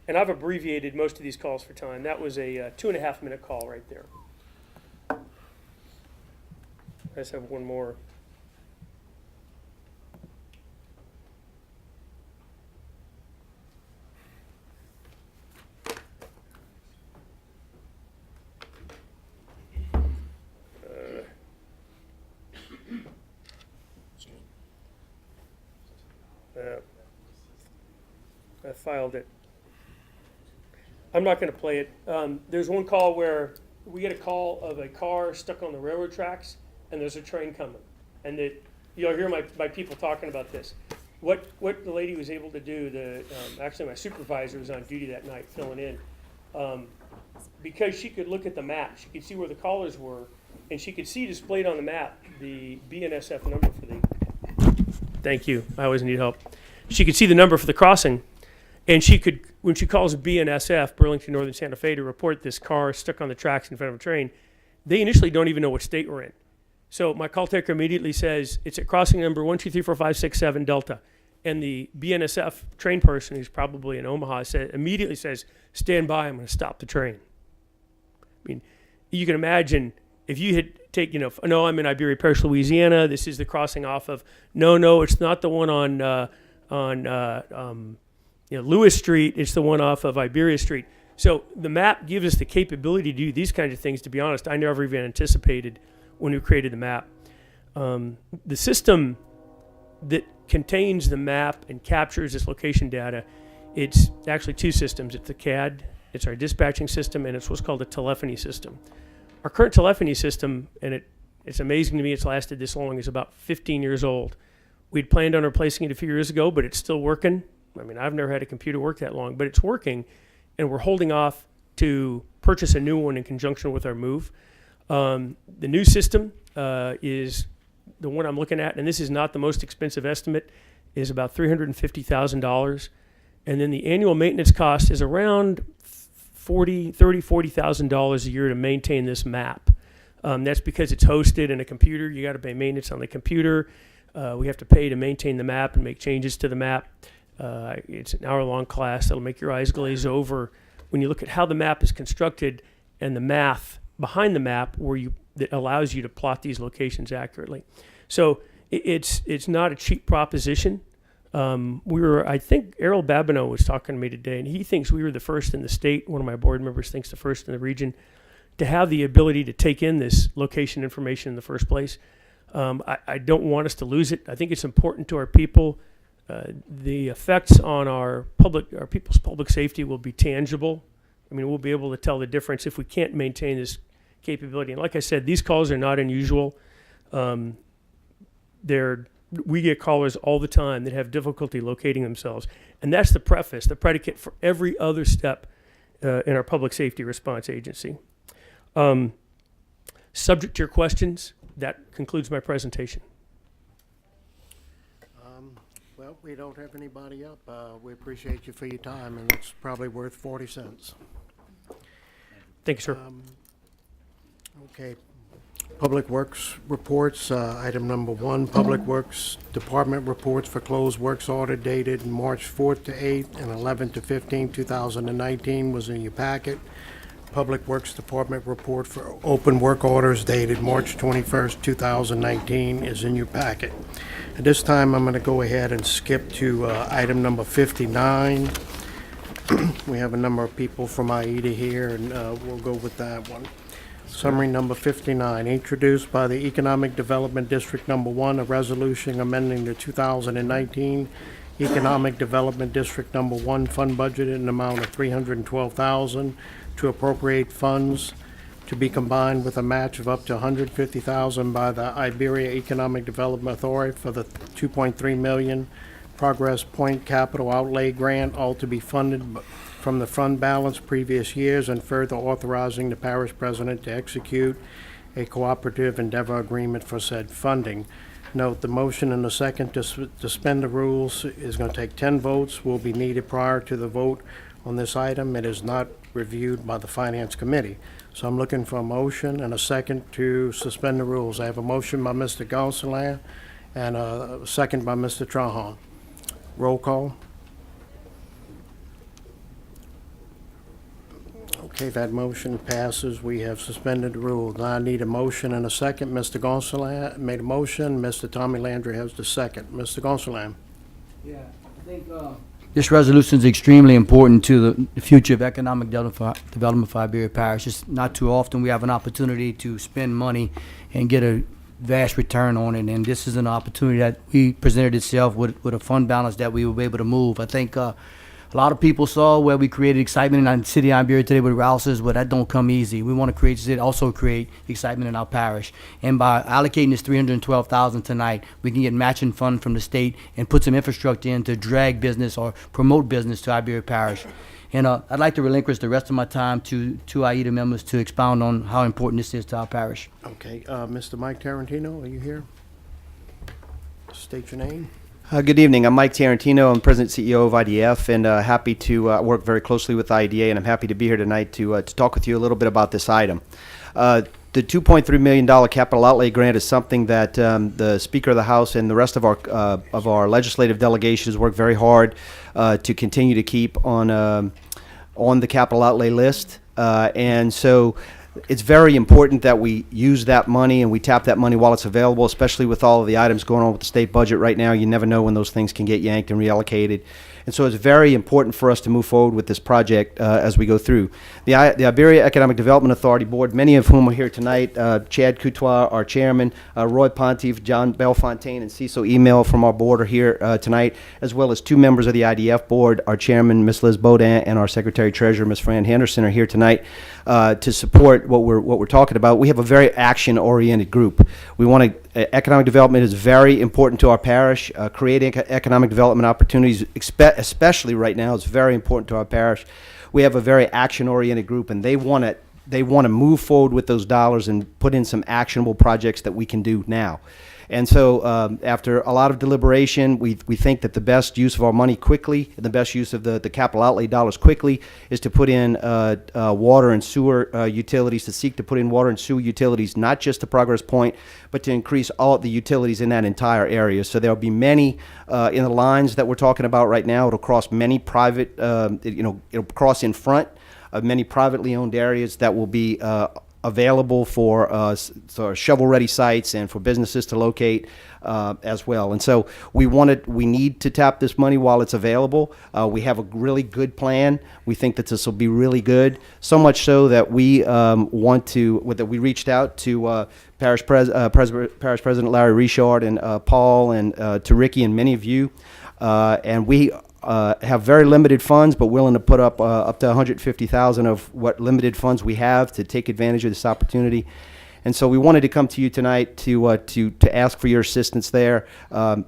and I've abbreviated most of these calls for time. That was a 2.5-minute call right there. I just have one more. I filed it. I'm not going to play it. There's one call where we get a call of a car stuck on the railroad tracks, and there's a train coming. And you'll hear my people talking about this. What the lady was able to do, actually my supervisor was on duty that night filling in, because she could look at the map, she could see where the callers were, and she could see displayed on the map the BNSF number for the, thank you, I always need help. She could see the number for the crossing, and she could, when she calls BNSF, Burlington Northern Santa Fe, to report this car stuck on the tracks in front of a train, they initially don't even know what state we're in. So my call taker immediately says, it's at crossing number 1234567 Delta. And the BNSF train person, who's probably in Omaha, immediately says, stand by, I'm going to stop the train. I mean, you can imagine if you had taken, no, I'm in Iberia Parish, Louisiana, this is the crossing off of, no, it's not the one on Lewis Street, it's the one off of Iberia Street. So the map gives us the capability to do these kinds of things. To be honest, I never even anticipated when we created the map. The system that contains the map and captures this location data, it's actually two systems. It's the CAD, it's our dispatching system, and it's what's called a telephony system. Our current telephony system, and it's amazing to me it's lasted this long, is about 15 years old. We'd planned on replacing it a few years ago, but it's still working. I mean, I've never had a computer work that long, but it's working, and we're holding off to purchase a new one in conjunction with our move. The new system is the one I'm looking at, and this is not the most expensive estimate, is about $350,000. And then the annual maintenance cost is around $40,000 a year to maintain this map. That's because it's hosted in a computer. You got to pay maintenance on the computer. We have to pay to maintain the map and make changes to the map. It's an hour-long class that'll make your eyes glaze over when you look at how the map is constructed and the math behind the map that allows you to plot these locations accurately. So it's not a cheap proposition. I think Errol Babineau was talking to me today, and he thinks we were the first in the state. One of my board members thinks the first in the region to have the ability to take in this location information in the first place. I don't want us to lose it. I think it's important to our people. The effects on our people's public safety will be tangible. I mean, we'll be able to tell the difference if we can't maintain this capability. And like I said, these calls are not unusual. We get callers all the time that have difficulty locating themselves. And that's the predicate for every other step in our public safety response agency. Subject to your questions, that concludes my presentation. Well, we don't have anybody up. We appreciate you for your time, and it's probably worth 40 cents. Thank you, sir. Okay. Public Works reports, item number 1, Public Works Department reports for closed works order dated March 4th to 8th and 11th to 15th, 2019 was in your packet. Public Works Department report for open work orders dated March 21st, 2019 is in your packet. At this time, I'm going to go ahead and skip to item number 59. We have a number of people from AIDA here, and we'll go with that one. Summary number 59, introduced by the Economic Development District Number 1, a resolution amending the 2019 Economic Development District Number 1 fund budget in an amount of $312,000 to appropriate funds to be combined with a match of up to $150,000 by the Iberia Economic Development Authority for the $2.3 million Progress Point Capital Outlay Grant, all to be funded from the fund balance previous years, and further authorizing the parish president to execute a cooperative endeavor agreement for said funding. Note, the motion and the second to suspend the rules is going to take 10 votes, will be needed prior to the vote on this item. It is not reviewed by the Finance Committee. So I'm looking for a motion and a second to suspend the rules. I have a motion by Mr. Gonsalas and a second by Mr. Trahan. Roll call. Okay, that motion passes. We have suspended the rules. Now I need a motion and a second. Mr. Gonsalas made a motion. Mr. Tommy Landry has the second. Mr. Gonsalas. Yeah, I think, This resolution is extremely important to the future of economic development for Iberia Parish. It's not too often we have an opportunity to spend money and get a vast return on it, and this is an opportunity that we presented itself with a fund balance that we will be able to move. I think a lot of people saw where we created excitement in the city of Iberia today with Rouse's, but that don't come easy. We want to also create excitement in our parish. And by allocating this $312,000 tonight, we can get matching fund from the state and put some infrastructure in to drag business or promote business to Iberia Parish. And I'd like to relinquish the rest of my time to AIDA members to expound on how important this is to our parish. Okay, Mr. Mike Tarantino, are you here? State your name. Good evening. I'm Mike Tarantino. I'm President and CEO of IDF, and happy to work very closely with IDA, and I'm happy to be here tonight to talk with you a little bit about this item. The $2.3 million capital outlay grant is something that the Speaker of the House and the rest of our legislative delegations work very hard to continue to keep on the capital outlay list, and so it's very important that we use that money and we tap that money while it's available, especially with all of the items going on with the state budget right now. You never know when those things can get yanked and reallocated. And so it's very important for us to move forward with this project as we go through. The Iberia Economic Development Authority Board, many of whom are here tonight, Chad Coutois, our chairman, Roy Pontiff, John Belfontaine, and Cecil Email from our board are here tonight, as well as two members of the IDF board, our chairman, Ms. Liz Baudin, and our secretary-treasurer, Ms. Fran Henderson, are here tonight to support what we're talking about. We have a very action-oriented group. We want to economic development is very important to our parish. Creating economic development opportunities, especially right now, is very important to our parish. We have a very action-oriented group, and they want to move forward with those dollars and put in some actionable projects that we can do now. And so after a lot of deliberation, we think that the best use of our money quickly, and the best use of the capital outlay dollars quickly, is to put in water and sewer utilities, to seek to put in water and sewer utilities, not just to Progress Point, but to increase all the utilities in that entire area. So there'll be many in the lines that we're talking about right now. It'll cross many private, it'll cross in front of many privately owned areas that will be available for shovel-ready sites and for businesses to locate as well. And so we need to tap this money while it's available. We have a really good plan. We think that this will be really good, so much so that we we reached out to Parish President Larry Richard and Paul and to Ricky and many of you, and we have very limited funds, but willing to put up to $150,000 of what limited funds we have to take advantage of this opportunity. And so we wanted to come to you tonight to ask for your assistance there.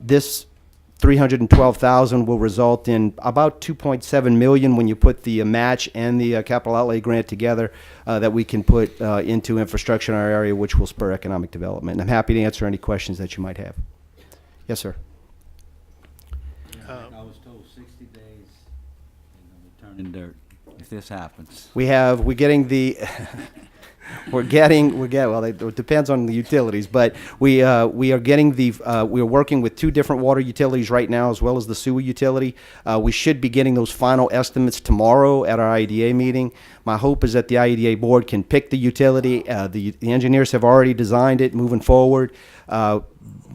This $312,000 will result in about $2.7 million when you put the match and the capital outlay grant together that we can put into infrastructure in our area, which will spur economic development. And I'm happy to answer any questions that you might have. Yes, sir. I was told 60 days and turning dirt if this happens. We're getting the well, it depends on the utilities, but we are working with two different water utilities right now, as well as the sewer utility. We should be getting those final estimates tomorrow at our IDA meeting. My hope is that the IDA board can pick the utility. The engineers have already designed it moving forward.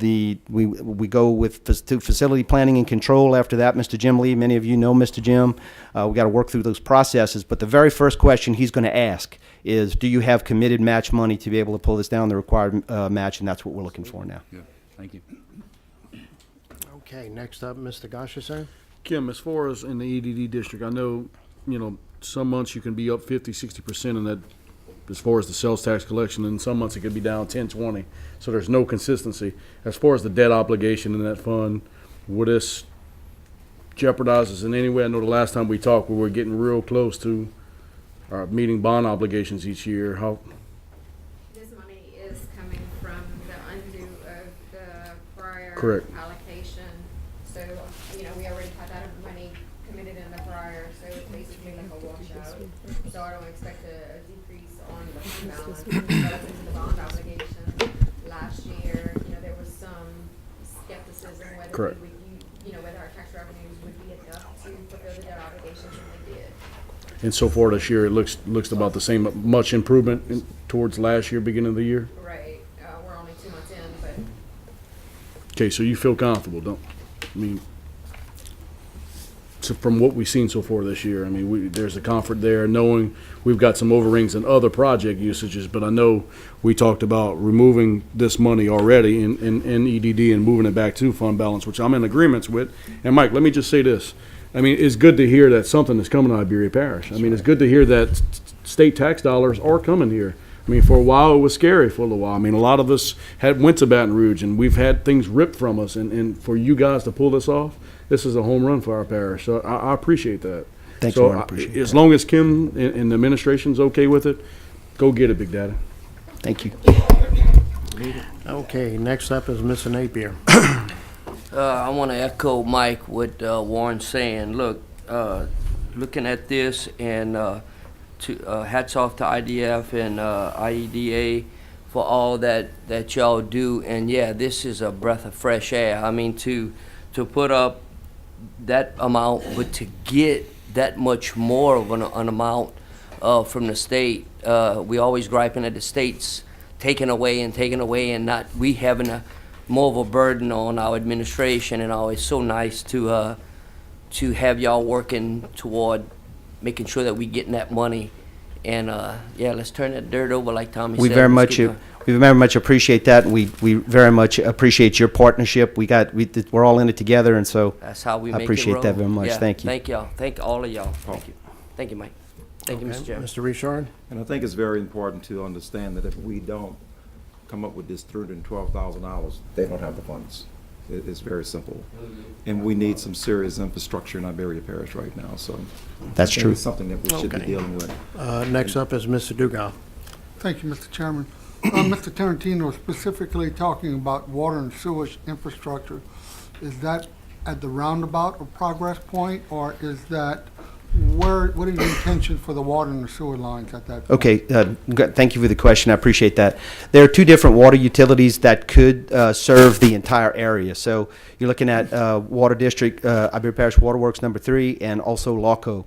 We go with facility planning and control after that. Mr. Jim Lee, many of you know Mr. Jim. We got to work through those processes, but the very first question he's going to ask is, do you have committed match money to be able to pull this down the required match? And that's what we're looking for now. Good. Thank you. Okay, next up, Mr. Goshasan. Kim, as far as in the EDD district, I know, some months you can be up 50, 60% in that as far as the sales tax collection, and some months it could be down 10, 20. So there's no consistency. As far as the debt obligation in that fund, would this jeopardize us in any way? I know the last time we talked, we were getting real close to meeting bond obligations each year. How? This money is coming from the undo of the prior Correct. allocation. So, we already had that money committed in the prior, so it's basically So I don't expect a decrease on the fund balance relative to the bond obligation. Last year, there was some skepticism whether Correct. we would, whether our tax revenues would be enough to fulfill the debt obligations, and they did. And so far this year, it looks about the same, much improvement towards last year, beginning of the year? Right, we're only 2 months in, but Okay, so you feel comfortable, so from what we've seen so far this year, there's a comfort there, knowing we've got some overrings and other project usages, but I know we talked about removing this money already in EDD and moving it back to fund balance, which I'm in agreements with. And Mike, let me just say this. It's good to hear that something is coming to Iberia Parish. It's good to hear that state tax dollars are coming here. For a while, it was scary for a little while. A lot of us went to Baton Rouge, and we've had things ripped from us. And for you guys to pull this off, this is a home run for our parish. So I appreciate that. Thanks, so Warren. I appreciate as long as Kim and the administration's okay with it, go get it, Big Daddy. Thank you. Okay, next up is Mr. Napier. I want to echo Mike, what Warren's saying. Look, looking at this, and hats off to IDF and IEDA for all that y'all do. And yeah, this is a breath of fresh air. To put up that amount, but to get that much more of an amount from the state, we always griping at the states taking away, and not we having more of a burden on our administration. And it's so nice to have y'all working toward making sure that we getting that money. And let's turn that dirt over, like Tommy We said. very Let's much keep we very much appreciate that, and we very much appreciate your partnership. We're all in it together, and so That's how we I make appreciate it roll. that very much. Yeah, Thank you. Thank y'all. Thank all of y'all. Thank you. Thank you, Mike. Thank you, Okay, Mr. Chairman. Mr. Richard? And I think it's very important to understand that if we don't come up with this $312,000, they don't have the funds. It's very simple. And we need some serious infrastructure in Iberia Parish right now, so. That's I think true. It's something that we should be Okay. dealing with. Next up is Mr. Dugal. Thank you, Mr. Chairman. Mr. Tarantino, specifically talking about water and sewage infrastructure, is that at the roundabout or Progress Point, or is that what are your intentions for the water and the sewer lines at that point? Okay, thank you for the question. I appreciate that. There are two different water utilities that could serve the entire area. So you're looking at Water District, Iberia Parish Waterworks Number 3, and also LAWCO.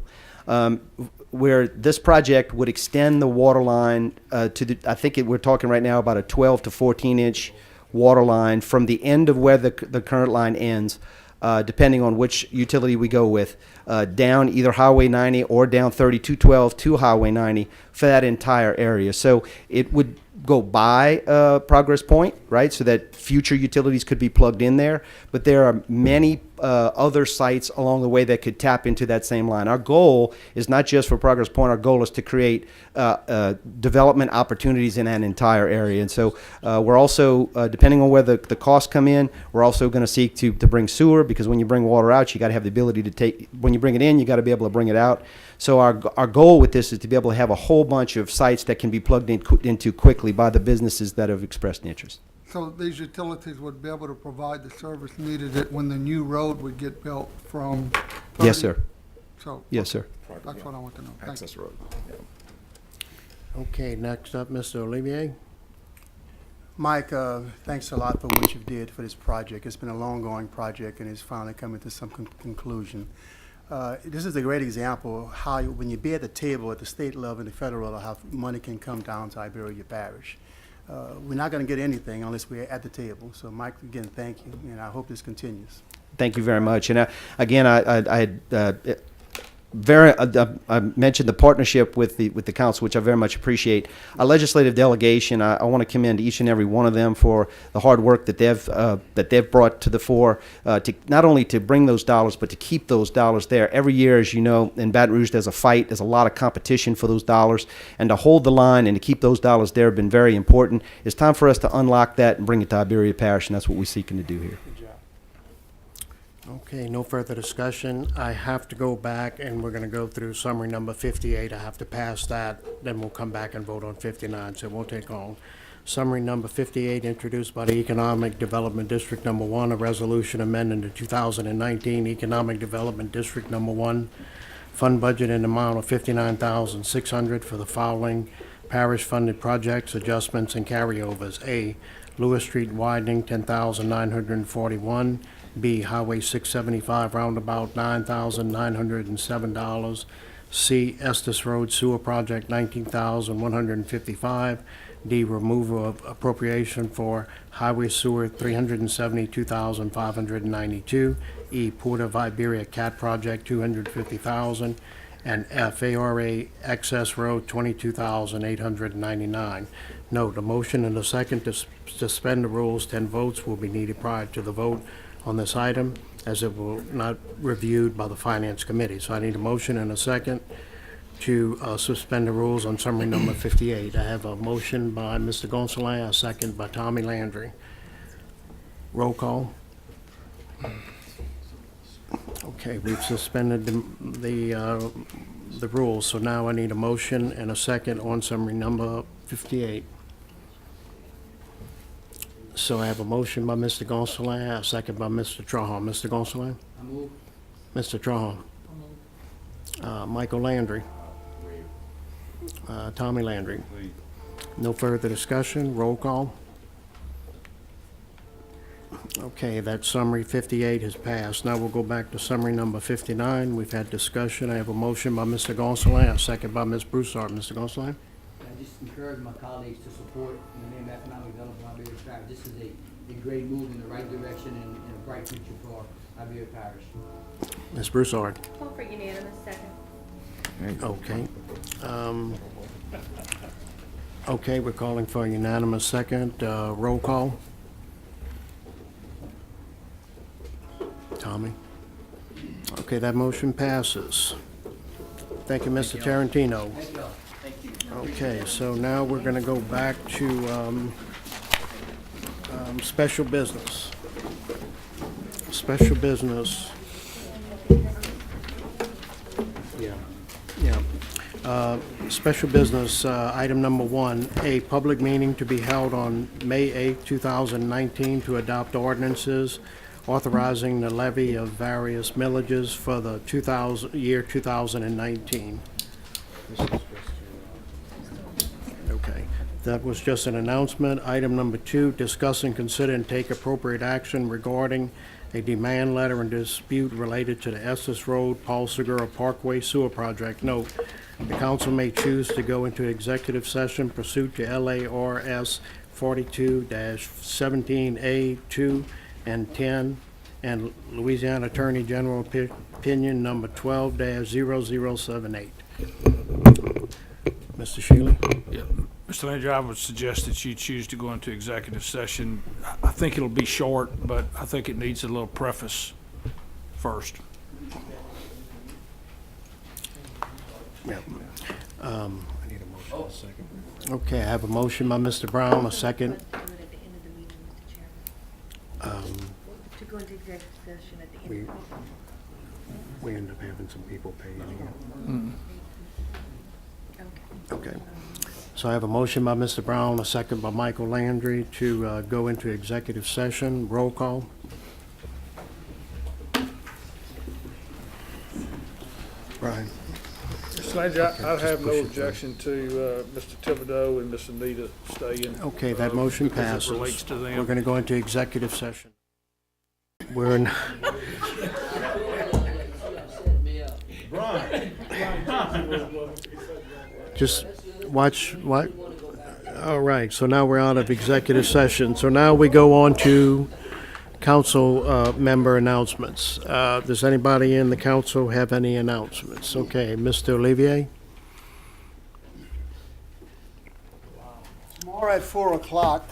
Where this project would extend the water line I think we're talking right now about a 12 to 14 inch water line from the end of where the current line ends, depending on which utility we go with, down either Highway 90 or down 3212 to Highway 90 for that entire area. So it would go by Progress Point, right, so that future utilities could be plugged in there. But there are many other sites along the way that could tap into that same line. Our goal is not just for Progress Point. Our goal is to create development opportunities in that entire area. And so we're also, depending on where the costs come in, we're also going to seek to bring sewer, because when you bring water out, you got to have the ability to take, when you bring it in, you got to be able to bring it out. So our goal with this is to be able to have a whole bunch of sites that can be plugged into quickly by the businesses that have expressed interest. So these utilities would be able to provide the service needed when the new road would get built from? Yes, sir. So. Yes, sir. That's what I want to know. Thank you. Access road. Okay, next up, Mr. Olivier. Mike, thanks a lot for what you did for this project. It's been a long-going project, and it's finally coming to some conclusion. This is a great example of how, when you be at the table at the state level and the federal level, how money can come down to Iberia Parish. We're not going to get anything unless we're at the table. So, Mike, again, thank you, and I hope this continues. Thank you very much. And again, I mentioned the partnership with the council, which I very much appreciate. Our legislative delegation, I want to commend each and every one of them for the hard work that they've brought to the fore, to not only to bring those dollars, but to keep those dollars there. Every year, as you know, in Baton Rouge, there's a fight. There's a lot of competition for those dollars, and to hold the line and to keep those dollars there have been very important. It's time for us to unlock that and bring it to Iberia Parish, and that's what we're seeking to do here. Okay, no further discussion. I have to go back, and we're going to go through summary number 58. I have to pass that, then we'll come back and vote on 59, so it won't take long. Summary number 58, introduced by the Economic Development District Number 1, a resolution amending the 2019 Economic Development District Number 1 Fund budget in the amount of $59,600 for the following parish-funded projects, adjustments, and carryovers. A, Lewis Street widening, $10,941. B, Highway 675 roundabout, $9,907. C, Estes Road Sewer Project, $19,155. D, removal of appropriation for highway sewer, $372,592. E, Port of Iberia Cat Project, $250,000. And F, ARA Excess Road, $22,899. Note, a motion and a second to suspend the rules. 10 votes will be needed prior to the vote on this item, as it will not reviewed by the Finance Committee. So I need a motion and a second to suspend the rules on summary number 58. I have a motion by Mr. Gonsalas, a second by Tommy Landry. Roll call. Okay, we've suspended the rules, so now I need a motion and a second on summary number 58. So I have a motion by Mr. Gonsalas, a second by Mr. Trahan. Mr. Gonsalas? I move. Mr. Trahan? Michael Landry? Tommy Landry? No further discussion. Roll call. Okay, that summary 58 has passed. Now we'll go back to summary number 59. We've had discussion. I have a motion by Mr. Gonsalas, a second by Ms. Broussard. Mr. Gonsalas? I just encourage my colleagues to support in the name of economic development of Iberia Parish. This is a great move in the right direction and a bright future for Iberia Parish. Ms. Broussard? Call for unanimous second. Okay. Okay, we're calling for a unanimous second. Roll call. Tommy? Okay, that motion passes. Thank you, Mr. Tarantino. Thank you all. Thank you. Okay, so now we're going to go back to special business. Special business. Yeah. Special business, item number 1, a public meeting to be held on May 8, 2019 to adopt ordinances authorizing the levy of various millages for the year 2019. Okay, that was just an announcement. Item number 2, discuss and consider and take appropriate action regarding a demand letter and dispute related to the Estes Road, Paul Segura Parkway Sewer Project. Note, the council may choose to go into executive session pursuant to LARS 42-17A 2 and 10 and Louisiana Attorney General Opinion number 12-0078. Mr. Shealy? Yeah. Mr. Manager, I would suggest that you choose to go into executive session. I think it'll be short, but I think it needs a little preface first. Yeah. I need a motion in a second. Okay, I have a motion by Mr. Brown, a second. To go into executive session at the end of the meeting. We end up having some people pay in here. Okay. So I have a motion by Mr. Brown, a second by Michael Landry to go into executive session. Roll call. Brian? Mr. Manager, I have no objection to Mr. Thibodeau and Ms. Anita staying. Okay, that motion because passes. it relates to them. We're going to go into executive session. We're in. Just watch what? All right, so now we're out of executive session. So now we go on to council member announcements. Does anybody in the council have any announcements? Okay, Mr. Olivier? Tomorrow at 4 o'clock,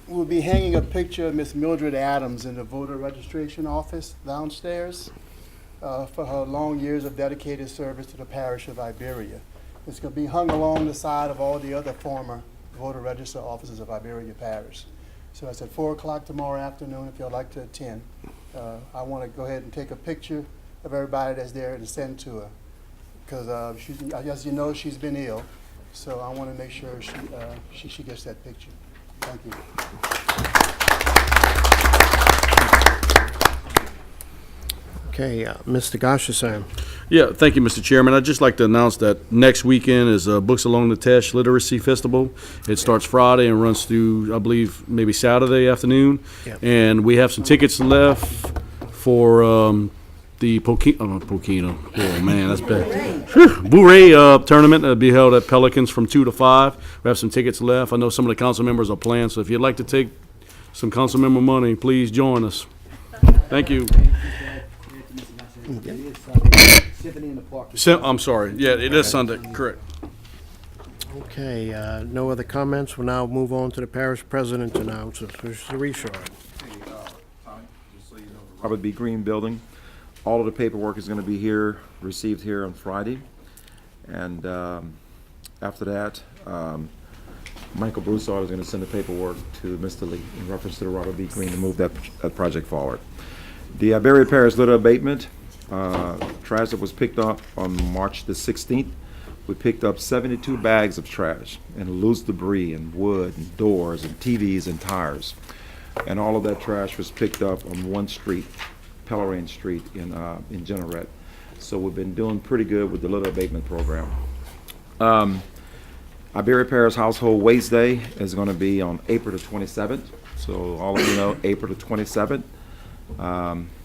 we'll be hanging a picture of Miss Mildred Adams in the voter registration office downstairs for her long years of dedicated service to the parish of Iberia. It's going to be hung along the side of all the other former voter register offices of Iberia Parish. So it's at 4 o'clock tomorrow afternoon if you'd like to attend. I want to go ahead and take a picture of everybody that's there and send to her. Because as you know, she's been ill. So I want to make sure she gets that picture. Thank you. Okay, Mr. Gashasan. Yeah, thank you, Mr. Chairman. I'd just like to announce that next weekend is Books Along the Tesh Literacy Festival. It starts Friday and runs through, I believe, maybe Saturday afternoon. Yep. And we have some tickets left for the Pokino. Oh, man, that's bad. Bourrée tournament that'll be held at Pelicans from 2 to 5. We have some tickets left. I know some of the council members are playing, so if you'd like to take some council member money, please join us. Thank you. Symphony in the Park. I'm sorry. Yeah, it is Sunday. Correct. Okay, no other comments. We'll now move on to the parish president's announcements. Mr. Richard. Robert B. Green Building. All of the paperwork is going to be here, received here on Friday. And after that, Michael Broussard is going to send the paperwork to Mr. Lee in reference to the Robert B. Green to move that project forward. The Iberia Parish litter abatement, trash that was picked up on March the 16th. We picked up 72 bags of trash and loose debris and wood and doors and TVs and tires. And all of that trash was picked up on one street, Pellerine Street in Jeanerette. So we've been doing pretty good with the litter abatement program. Iberia Parish Household Waste Day is going to be on April the 27th. So all of you know, April the 27th.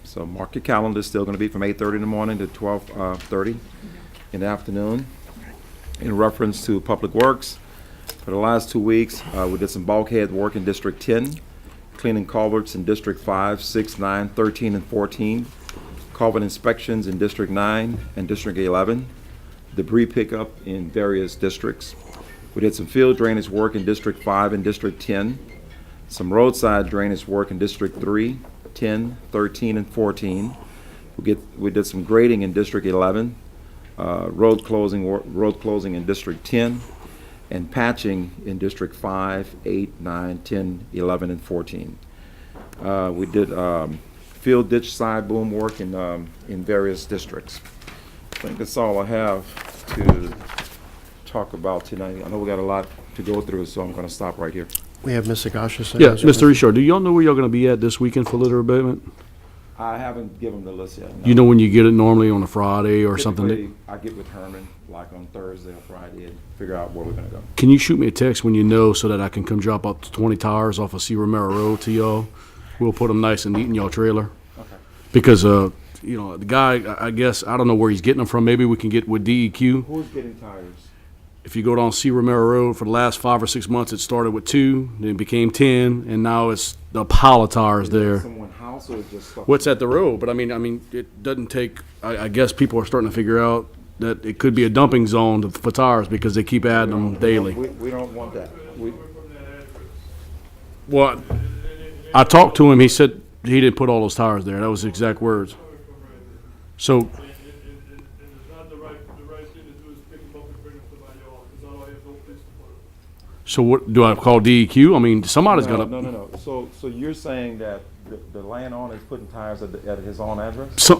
So mark your calendar. It's still going to be from 8:30 in the morning to 12:30 in the afternoon. In reference to Public Works, for the last 2 weeks, we did some bulkhead work in District 10, cleaning culverts in District 5, 6, 9, 13, and 14, culvert inspections in District 9 and District 11, debris pickup in various districts. We did some field drainage work in District 5 and District 10, some roadside drainage work in District 3, 10, 13, and 14. We did some grading in District 11, road closing in District 10, and patching in District 5, 8, 9, 10, 11, and 14. We did field ditch side boom work in various districts. I think that's all I have to talk about tonight. I know we got a lot to go through, so I'm going to stop right here. We have Mr. Gosha. Yeah, Mr. Richard, do y'all know where y'all going to be at this weekend for litter abatement? I haven't given the list yet. No. You know when you get it normally on a Friday or Typically, something? I get with Herman like on Thursday or Friday and figure out where we're going to go. Can you shoot me a text when you know so that I can come drop off the 20 tires off of C. Romero Road to y'all? We'll put them nice and neat in y'all trailer. Okay. Because, the guy, I guess, I don't know where he's getting them from. Maybe we can get with DEQ. Who's getting tires? If you go down C. Romero Road, for the last 5 or 6 months, it started with 2, then it became 10, and now it's the pile of tires there. Someone house or just stuff? What's at the road? But I mean, it doesn't take. I guess people are starting to figure out that it could be a dumping zone for tires because they keep adding them daily. We don't want that. Well, I talked to him. He said he didn't put all those tires there. That was his exact words. So. So what, do I call DEQ? I mean, somebody's got to. No. So you're saying that the landowner is putting tires at his own address? So,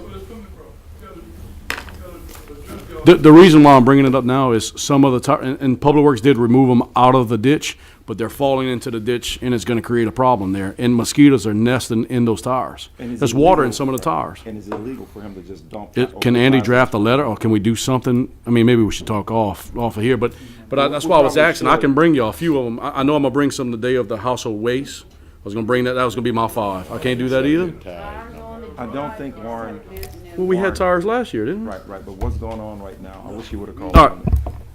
the reason why I'm bringing it up now is some of the tires, and Public Works did remove them out of the ditch, but they're falling into the ditch and it's going to create a problem there. And mosquitoes are nesting in those tires. There's water in some of the tires. And is it illegal for him to just dump that over Can the Andy tires? draft a letter, or can we do something? I mean, maybe we should talk off of here, but that's why I was asking. I can bring y'all a few of them. I know I'm gonna bring some the day of the household waste. I was gonna bring that. That was gonna be my 5. I can't do that either. I don't think Warren. Well, we had tires last year, didn't we? Right. But what's going on right now? I wish you would have called. All right.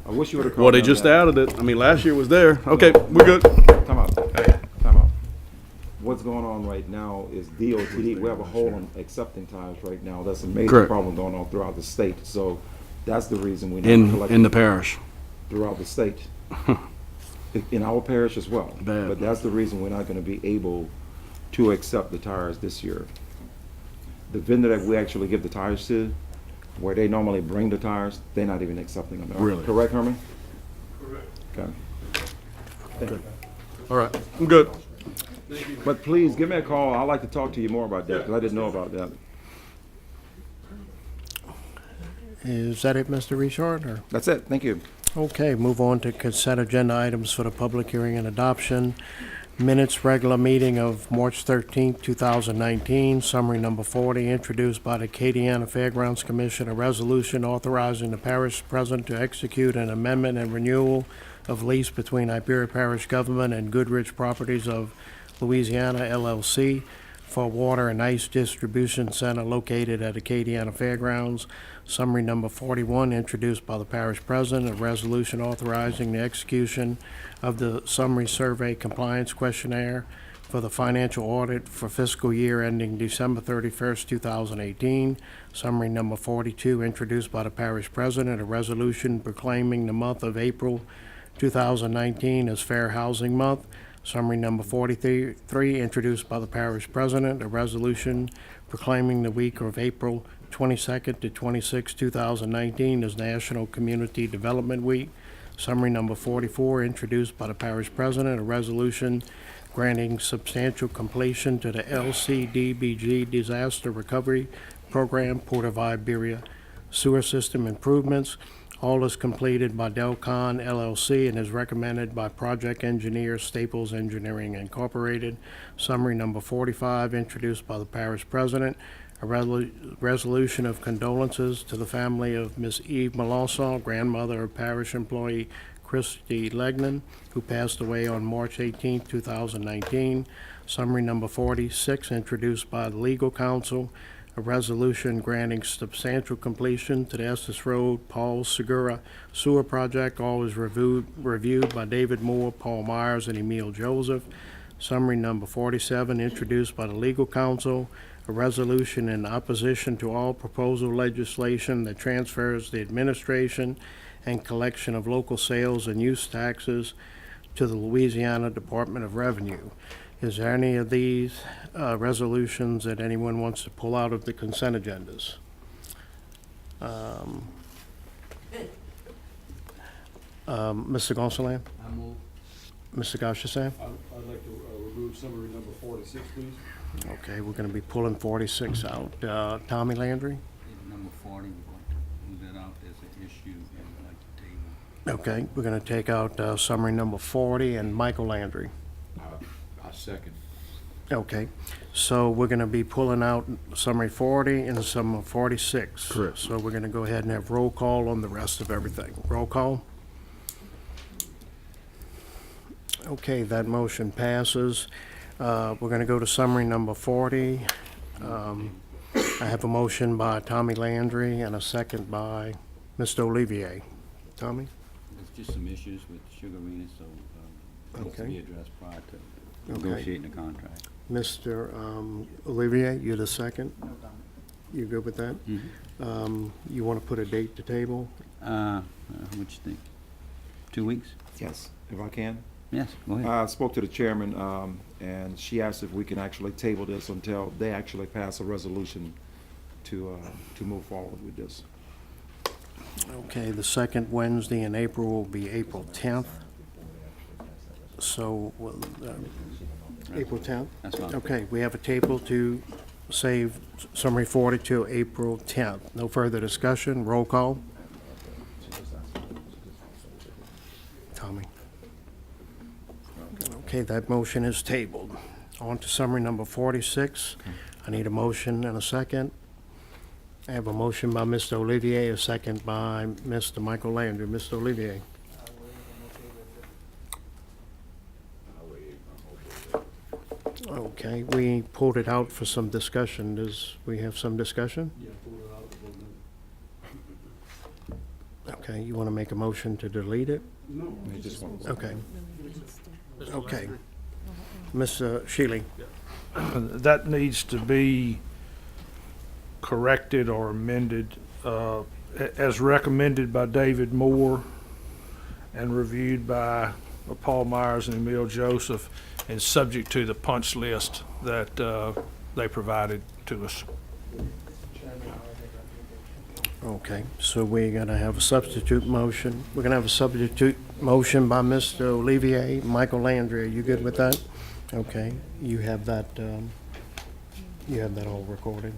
I wish you would have called. Well, they them just then. added it. I mean, last year was there. Okay, we're good. Time out. Time out. What's going on right now is DOTD. We have a hole in accepting tires right now. That's a major Correct. problem going on throughout the state. So that's the reason we In the parish. throughout the state. In our parish as well. Bad. But that's the reason we're not going to be able to accept the tires this year. The vendor that we actually give the tires to, where they normally bring the tires, they're not even accepting them. Really? Correct, Herman? Correct. Okay. Thank you. All right, I'm good. But please, give me a call. I'd like to talk to you more about that, because I didn't know about that. Is that it, Mr. Richard, or? That's it. Thank you. Okay, move on to consent agenda items for the public hearing and adoption. Minutes, regular meeting of March 13th, 2019, summary number 40, introduced by the Acadiana Fairgrounds Commission, a resolution authorizing the parish president to execute an amendment and renewal of lease between Iberia Parish Government and Goodrich Properties of Louisiana LLC for water and ice distribution center located at Acadiana Fairgrounds. Summary number 41, introduced by the parish president, a resolution authorizing the execution of the summary survey compliance questionnaire for the financial audit for fiscal year ending December 31st, 2018. Summary number 42, introduced by the parish president, a resolution proclaiming the month of April 2019 as Fair Housing Month. Summary number 43, introduced by the parish president, a resolution proclaiming the week of April 22nd to 26, 2019 as National Community Development Week. Summary number 44, introduced by the parish president, a resolution granting substantial completion to the LCDBG Disaster Recovery Program, Port of Iberia Sewer System Improvements. All is completed by Delcon LLC and is recommended by project engineer Staples Engineering Incorporated. Summary number 45, introduced by the parish president, a resolution of condolences to the family of Miss Eve Melanson, grandmother of parish employee Christy Legnan, who passed away on March 18, 2019. Summary number 46, introduced by the legal counsel, a resolution granting substantial completion to the Estes Road Paul Segura Sewer Project. All is reviewed by David Moore, Paul Myers, and Emil Joseph. Summary number 47, introduced by the legal counsel, a resolution in opposition to all proposal legislation that transfers the administration and collection of local sales and use taxes to the Louisiana Department of Revenue. Is there any of these resolutions that anyone wants to pull out of the consent agendas? Mr. Gonsalas? I move. Mr. Gauchessan? I'd like to remove summary number 46, please. Okay, we're going to be pulling 46 out. Tommy Landry? Number 40, we're going to move that out as an issue and I'd like to table. Okay, we're going to take out summary number 40 and Michael Landry. I second. Okay, so we're going to be pulling out summary 40 and summary 46. Correct. So we're going to go ahead and have roll call on the rest of everything. Roll call. Okay, that motion passes. We're going to go to summary number 40. I have a motion by Tommy Landry and a second by Mr. Olivier. Tommy? There's just some issues with Sugar Arena, so it needs to Okay. be addressed prior to Okay. negotiating the contract. Mr. Olivier, you're the second? You good with that? You want to put a date to table? How much you think? 2 weeks? Yes, if I can. Yes, go ahead. I spoke to the chairman, and she asked if we can actually table this until they actually pass a resolution to move forward with this. Okay, the second Wednesday in April will be April 10th. So, April 10th? That's fine. Okay, we have a table to save summary 40 to April 10th. No further discussion, roll call. Tommy? Okay, that motion is tabled. On to summary number 46. I need a motion and a second. I have a motion by Mr. Olivier, a second by Mr. Michael Landry. Mr. Olivier? Okay, we pulled it out for some discussion. Does we have some discussion? Yeah, pull it out. Okay, you want to make a motion to delete it? No. They just want- Okay. Okay. Ms. Shealy? That needs to be corrected or amended as recommended by David Moore and reviewed by Paul Myers and Emil Joseph, and subject to the punch list that they provided to us. Okay, so we're going to have a substitute motion. We're going to have a substitute motion by Mr. Olivier. Michael Landry, are you good with that? Okay, you have that all recorded.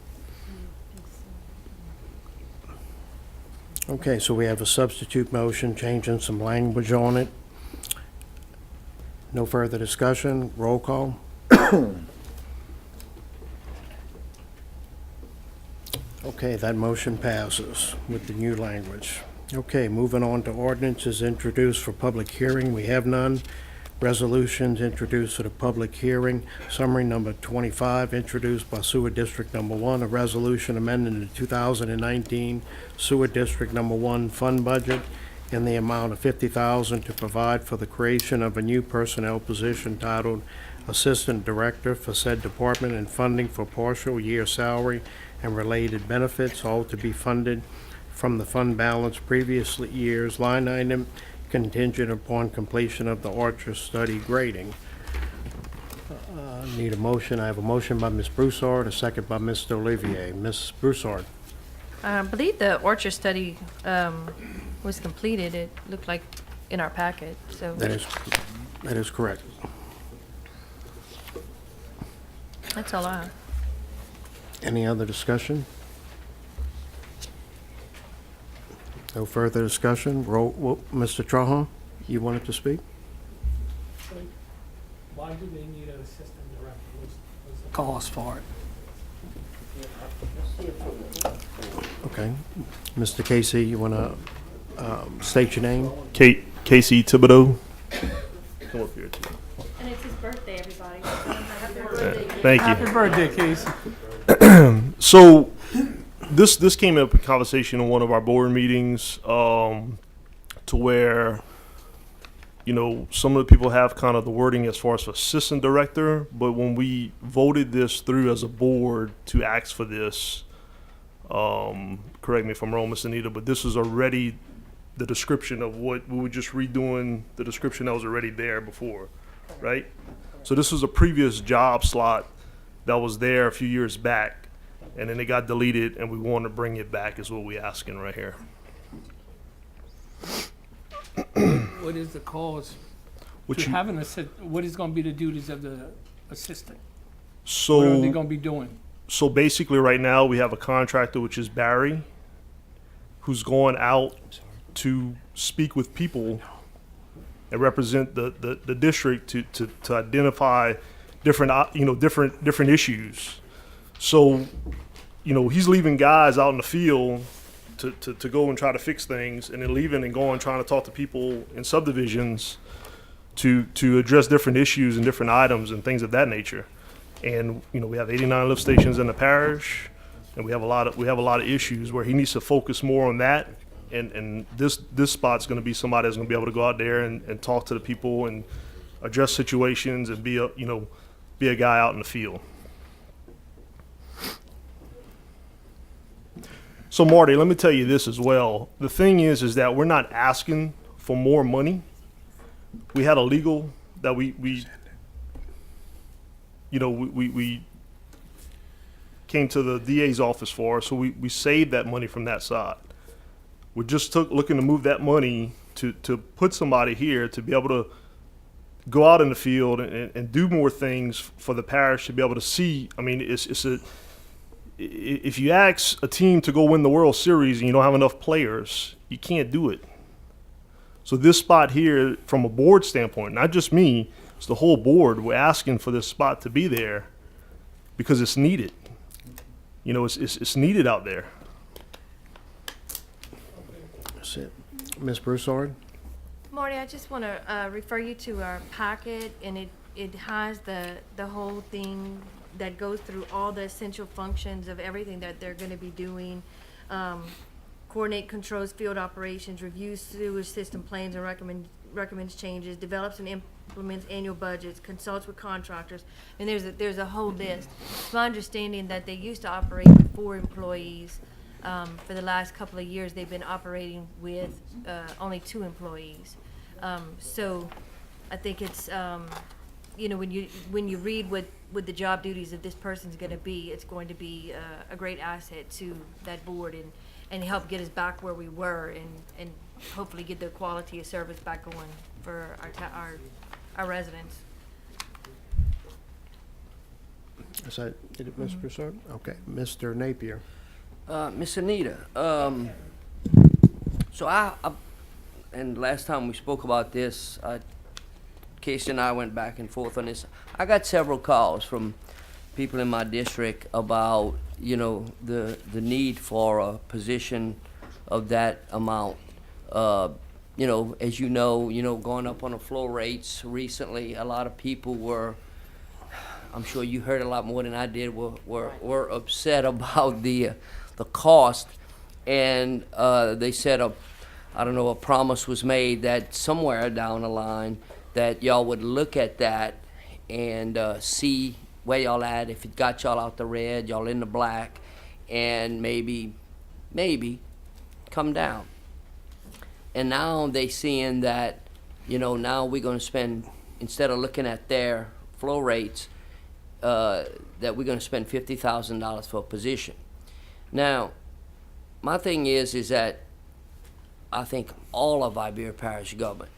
Okay, so we have a substitute motion, changing some language on it. No further discussion. Roll call. Okay, that motion passes with the new language. Okay, moving on to ordinances introduced for public hearing. We have none. Resolutions introduced for the public hearing. Summary number 25, introduced by Sewer District Number 1, a resolution amending the 2019 Sewer District Number 1 fund budget in the amount of $50,000 to provide for the creation of a new personnel position titled Assistant Director for said department and funding for partial year salary and related benefits, all to be funded from the fund balance previous year's line item contingent upon completion of the Archer study grading. Need a motion. I have a motion by Ms. Broussard, a second by Mr. Olivier. Ms. Broussard. I believe the Orchard study was completed. It looked like in our packet, so. That is correct. That's all I have. Any other discussion? No further discussion. Mr. Trahan, you wanted to speak? Why do they need an assistant director? What's the Cause for it. Okay. Mr. Casey, you want to state your name? Casey Thibodeau. Come up here too. And it's his birthday, everybody. Thank you. Happy birthday, Casey. So this came up in conversation in one of our board meetings, to where, you know, some of the people have kind of the wording as far as assistant director, but when we voted this through as a board to ask for this, correct me if I'm wrong, Ms. Anita, but this is already the description of what we were just redoing, the description that was already there before, right? So this was a previous job slot that was there a few years back, and then it got deleted, and we want to bring it back is what we're asking right here. What is the cause What to you- have an assistant? What is going to be the duties of the assistant? So What are they going to be doing? So basically, right now we have a contractor, which is Barry, who's going out to speak with people and represent the district to identify different different issues. So, you know, he's leaving guys out in the field to go and try to fix things, and then leaving and going trying to talk to people in subdivisions to address different issues and different items and things of that nature. And you know, we have 89 lift stations in the parish, and we have a lot of issues where he needs to focus more on that. And this spot's going to be somebody that's going to be able to go out there and talk to the people and address situations and be a guy out in the field. So Marty, let me tell you this as well. The thing is that we're not asking for more money. We had a legal that we came to the DA's office for, so we saved that money from that side. We're just looking to move that money to put somebody here to be able to go out in the field and do more things for the parish to be able to see. I mean, if you ask a team to go win the World Series and you don't have enough players, you can't do it. So this spot here, from a board standpoint, not just me, it's the whole board, we're asking for this spot to be there because it's needed. You know, it's needed out there. That's it. Ms. Broussard? Marty, I just want to refer you to our packet, and it has the whole thing that goes through all the essential functions of everything that they're going to be doing. Coordinate controls field operations, reviews sewage system plans and recommends changes, develops and implements annual budgets, consults with contractors, and there's a whole list. It's my understanding that they used to operate with 4 employees. For the last couple of years, they've been operating with only 2 employees. So I think it's, you know, when you read what the job duties of this person's going to be, it's going to be a great asset to that board and help get us back where we were and hopefully get the quality of service back going for our residents. Is that it, Ms. Broussard? Okay. Mr. Napier? Miss Anita, so I and last time we spoke about this, I Casey and I went back and forth on this. I got several calls from people in my district about, the need for a position of that amount. As you know, going up on the flow rates recently, a lot of people were, I'm sure you heard a lot more than I did, were upset about the cost. And they said, a promise was made that somewhere down the line that y'all would look at that and see where y'all at, if it got y'all out the red, y'all in the black, and maybe come down. And now they seeing that, now we're gonna spend, instead of looking at their flow rates, that we're gonna spend $50,000 for a position. Now, my thing is that I think all of Iberia Parish government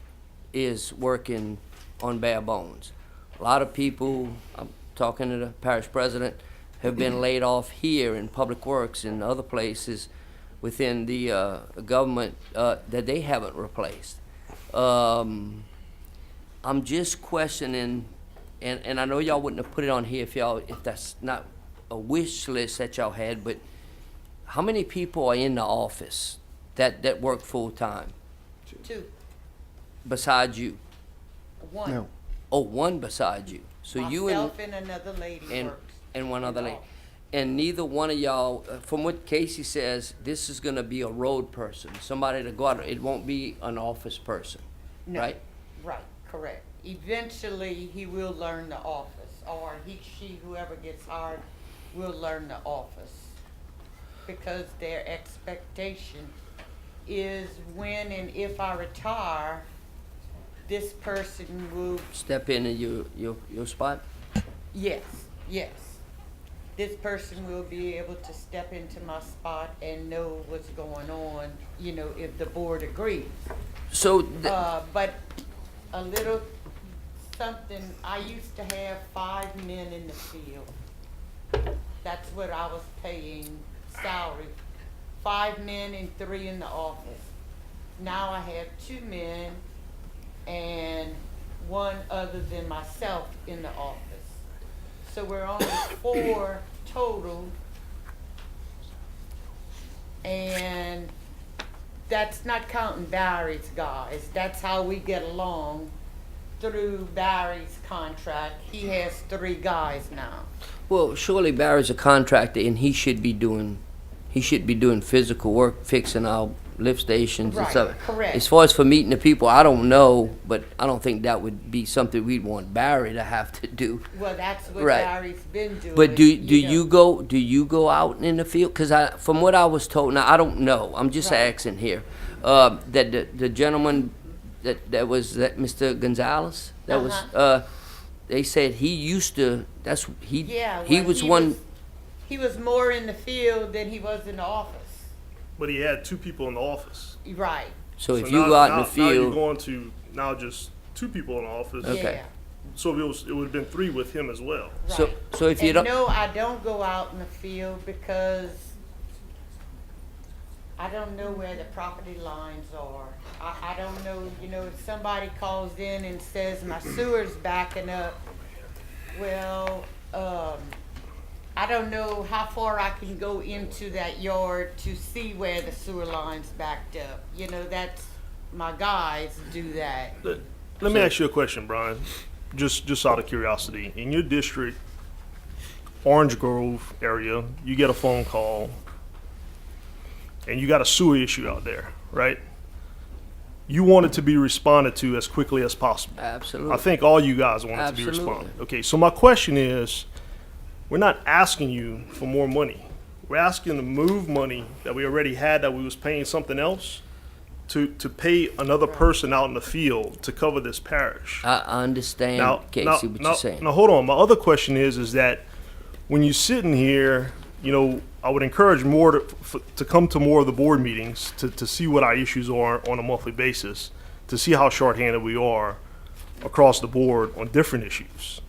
is working on bare bones. A lot of people, I'm talking to the parish president, have been laid off here in Public Works and other places within the government that they haven't replaced. I'm just questioning, and I know y'all wouldn't have put it on here if that's not a wish list that y'all had, but how many people are in the office that work full time? 2. Besides you? 1. No. Oh, one beside you. So you Myself and another lady works. And one other lady. And neither one of y'all, from what Casey says, this is gonna be a road person, somebody to go out, it won't be an office person, No. right? Right, correct. Eventually, he will learn the office, or she, whoever gets hired, will learn the office. Because their expectation is when and if I retire, this person will, Step in your spot? yes. This person will be able to step into my spot and know what's going on, if the board agrees. So, But a little something, I used to have 5 men in the field. That's what I was paying salary. 5 men and 3 in the office. Now I have 2 men and 1 other than myself in the office. So we're only 4 total. And that's not counting Barry's guys. That's how we get along through Barry's contract. He has 3 guys now. well, surely Barry's a contractor and he should be doing physical work, fixing our lift stations and Right, stuff. correct. As far as for meeting the people, I don't know, but I don't think that would be something we'd want Barry to have to do. Well, that's what Right. Barry's been doing. But do know. you go out in the field? Because from what I was told, now I don't know. I'm just Right. asking here. That the gentleman that Mr. Gonzalez they said he used to. Yeah, he well, was one. He was more in the field than he was in the office. But he had 2 people in the office. Right. So if you go out in the now you're field, going to now just 2 people in the office. Okay. Yeah. So it would have been 3 with him as well. so if you And don't. no, I don't go out in the field because I don't know where the property lines are. I don't know, if somebody calls in and says my sewer's backing up, well, I don't know how far I can go into that yard to see where the sewer line's backed up. That's, my guys do that. Let me ask you a question, Brian. Just out of curiosity. In your district, Orange Grove area, you get a phone call and you got a sewer issue out there, right? You want it to be responded to as quickly as possible. Absolutely. I think all you guys want it to be Absolutely. responded. Okay, so my question is, we're not asking you for more money. We're asking to move money that we already had that we was paying something else to pay another person out in the field to cover this parish. I understand, Casey, what you're saying. Now, hold on. My other question is that when you're sitting here, I would encourage more to come to more of the board meetings to see what our issues are on a monthly basis, to see how shorthanded we are across the board on different issues.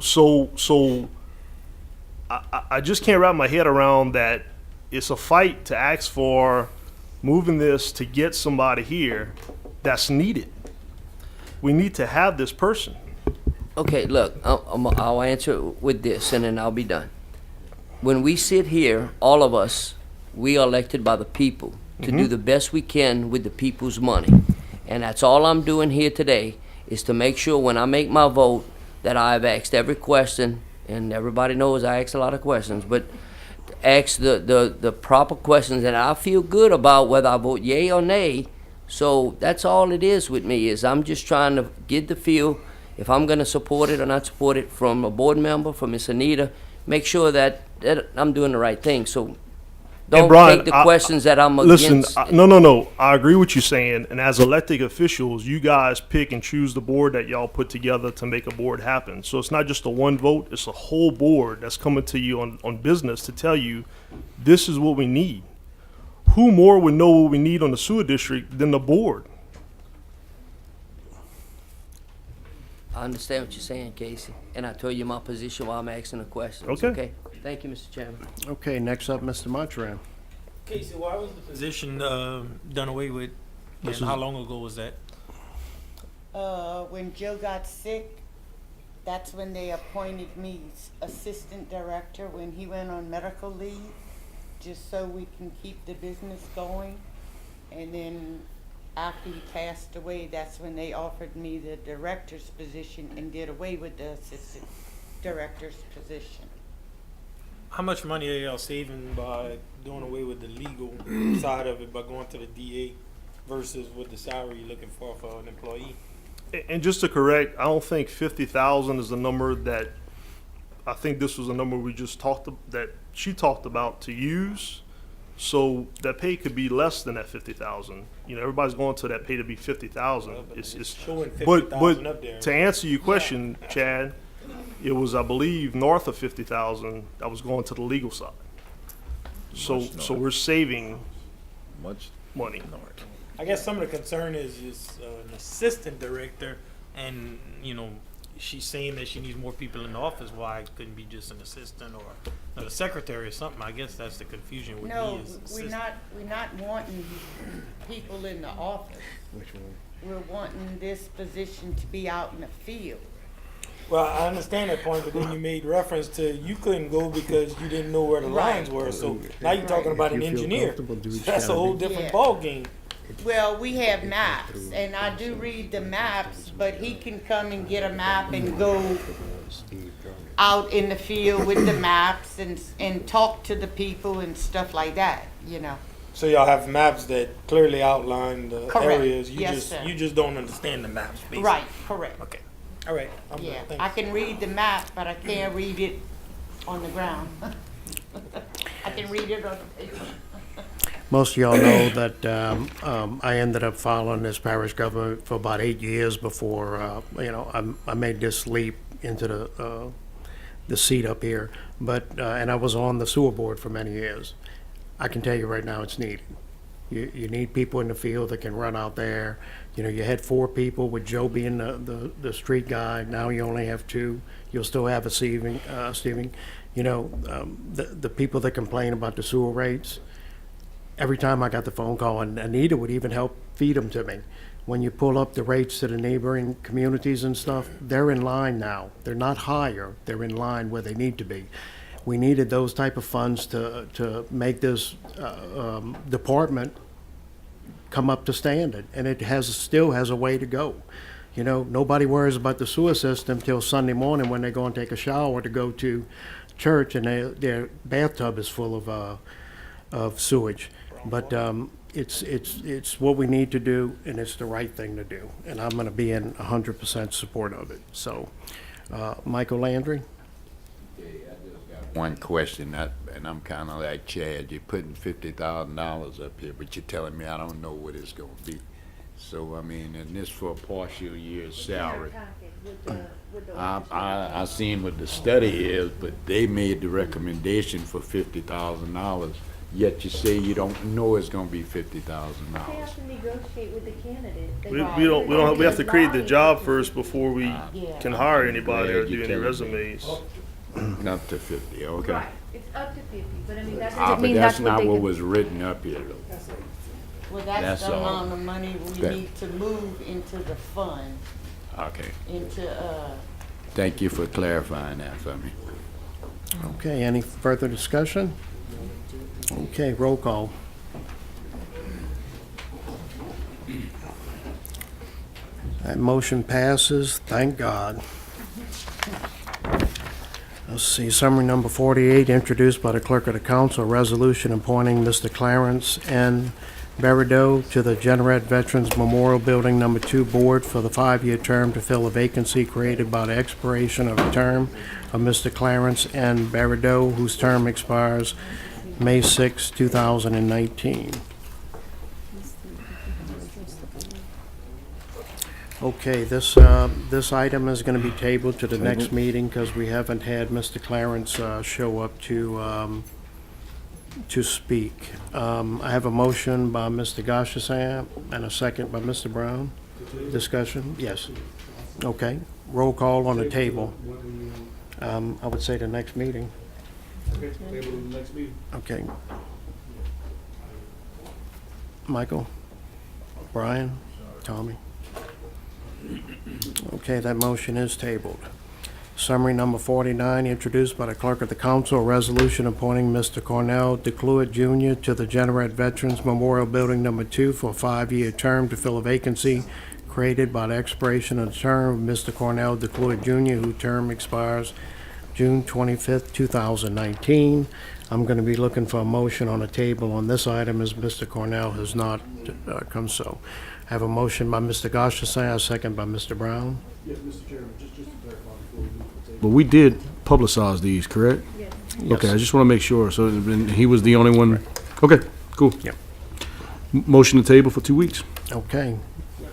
So I just can't wrap my head around that it's a fight to ask for moving this to get somebody here that's needed. we need to have this person. Okay, look, I'll answer with this, and then I'll be done. When we sit here, all of us, we are elected by the people to do the best we can with the people's money. And that's all I'm doing here today, is to make sure when I make my vote that I've asked every question, and everybody knows I ask a lot of questions, but ask the proper questions, and I feel good about whether I vote yay or nay. So that's all it is with me, is I'm just trying to get the feel, if I'm gonna support it or not support it, from a board member, from Miss Anita, make sure that I'm doing the right thing. So don't Brian, take the questions that I'm listen, against. no. I agree with you saying, and as elected officials, you guys pick and choose the board that y'all put together to make a board happen. So it's not just a one vote, it's a whole board that's coming to you on business to tell you, this is what we need. Who more would know what we need on the sewer district than the board? I understand what you're saying, Casey, and I told you my position while I'm asking the questions. Okay. Thank you, Mr. Chairman. Okay, next up, Mr. Montran. Casey, why was the position done away with, and how long ago was that? When Joe got sick, that's when they appointed me assistant director when he went on medical leave, just so we can keep the business going. And then after he passed away, that's when they offered me the director's position and did away with the assistant director's position. How much money are y'all saving by doing away with the legal side of it, by going to the DA versus with the salary you're looking for an employee? And just to correct, I don't think 50,000 is the number that, I think this was a number we just that she talked about to use. So that pay could be less than that 50,000. You know, everybody's going to that pay to be 50,000. It's showing 50,000 up there. To answer your question, Chad, it was, I believe, north of 50,000 that was going to the legal side. So we're saving much money. I guess some of the concern is an assistant director, and she's saying that she needs more people in the office. Why it couldn't be just an assistant or a secretary or something? I guess that's the confusion with No, me. we're not wanting people in the office. Which one? We're wanting this position to be out in the field. Well, I understand that point, but then you made reference to you couldn't go because you didn't know where the lines were. So now you're talking about an engineer. So that's a whole different ball game. Well, we have maps, and I do read the maps, but he can come and get a map and go out in the field with the maps and talk to the people and stuff like that, So y'all have maps that clearly outline the Correct. areas. Yes, sir. You just don't understand the maps, basically. Right, correct. Okay. All right. Yeah, I can read the map, but I can't read it on the ground. I can read it on the paper. Most of y'all know that I ended up following this parish government for about 8 years before, I made this leap into the seat up here. But, and I was on the sewer board for many years. I can tell you right now, it's needed. You need people in the field that can run out there. You had 4 people with Joe being the street guy. Now you only have 2. You'll still have a Stephen. The people that complain about the sewer rates, every time I got the phone call, and Anita would even help feed them to me. When you pull up the rates to the neighboring communities and stuff, they're in line now. They're not higher, they're in line where they need to be. We needed those type of funds to make this department come up to standard, and it still has a way to go. Nobody worries about the sewer system till Sunday morning when they go and take a shower to go to church, and their bathtub is full of sewage. But it's what we need to do, and it's the right thing to do, and I'm going to be in 100% support of it. So, Michael Landry. One question, and I'm kind of like Chad. You're putting $50,000 up here, but you're telling me I don't know what it's going to be. So and this for a partial year's salary. I seen what the study is, but they made the recommendation for $50,000. Yet you say you don't know it's going to be $50,000. They have to negotiate with the candidate. We have to create the job first before we can hire anybody or do any resumes. Up to 50, okay. Right, it's up to 50, but that doesn't But mean that's that's what not they what can. was written up here, though. Well, that's That's the all. amount of money we need to move into the fund Okay. into, Thank you for clarifying that for me. Okay, any further discussion? Okay, roll call. That motion passes, thank God. Let's see, summary number 48, introduced by the clerk of the council, a resolution appointing Mr. Clarence N. Berideau to the Jeanerette Veterans Memorial Building Number 2 Board for the 5-year term to fill a vacancy created by the expiration of the term of Mr. Clarence N. Berideau, whose term expires May 6, 2019. Okay, this item is going to be tabled to the next meeting because we haven't had Mr. Clarence show up to speak. I have a motion by Mr. Gashasam and a second by Mr. Brown. Discussion? Yes. Okay. Roll call on the table. I would say the next meeting. Okay, table the next meeting. Okay. Michael? Brian? Tommy? Okay, that motion is tabled. Summary number 49, introduced by the clerk of the council, a resolution appointing Mr. Cornell DeCluet Jr. to the Jeanerette Veterans Memorial Building Number 2 for a 5-year term to fill a vacancy created by the expiration of the term of Mr. Cornell DeCluet Jr., whose term expires June 25th, 2019. I'm going to be looking for a motion on the table on this item as Mr. Cornell has not come so. I have a motion by Mr. Gashasam, a second by Mr. Brown. Yes, Mr. Chairman, just to clarify before we move to the table. But we did publicize these, correct? Yes. Okay, I just want to make sure, so then he was the only one? Okay, cool. Yep. Motion to table for 2 weeks. Okay.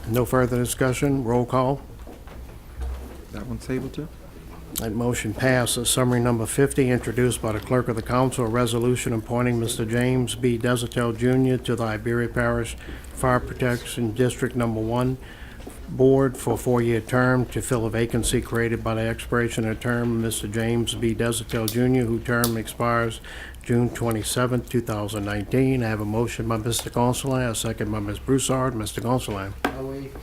No further discussion. Roll call. That one's tabled too? That motion passes. Summary number 50, introduced by the clerk of the council, a resolution appointing Mr. James B. Desatel Jr. to the Iberia Parish Fire Protection District Number 1 Board for a 4-year term to fill a vacancy created by the expiration of the term of Mr. James B. Desatel Jr., whose term expires June 27, 2019. I have a motion by Mr. Gonsalas, a second by Ms. Broussard. Mr. Gonsalas. I waive.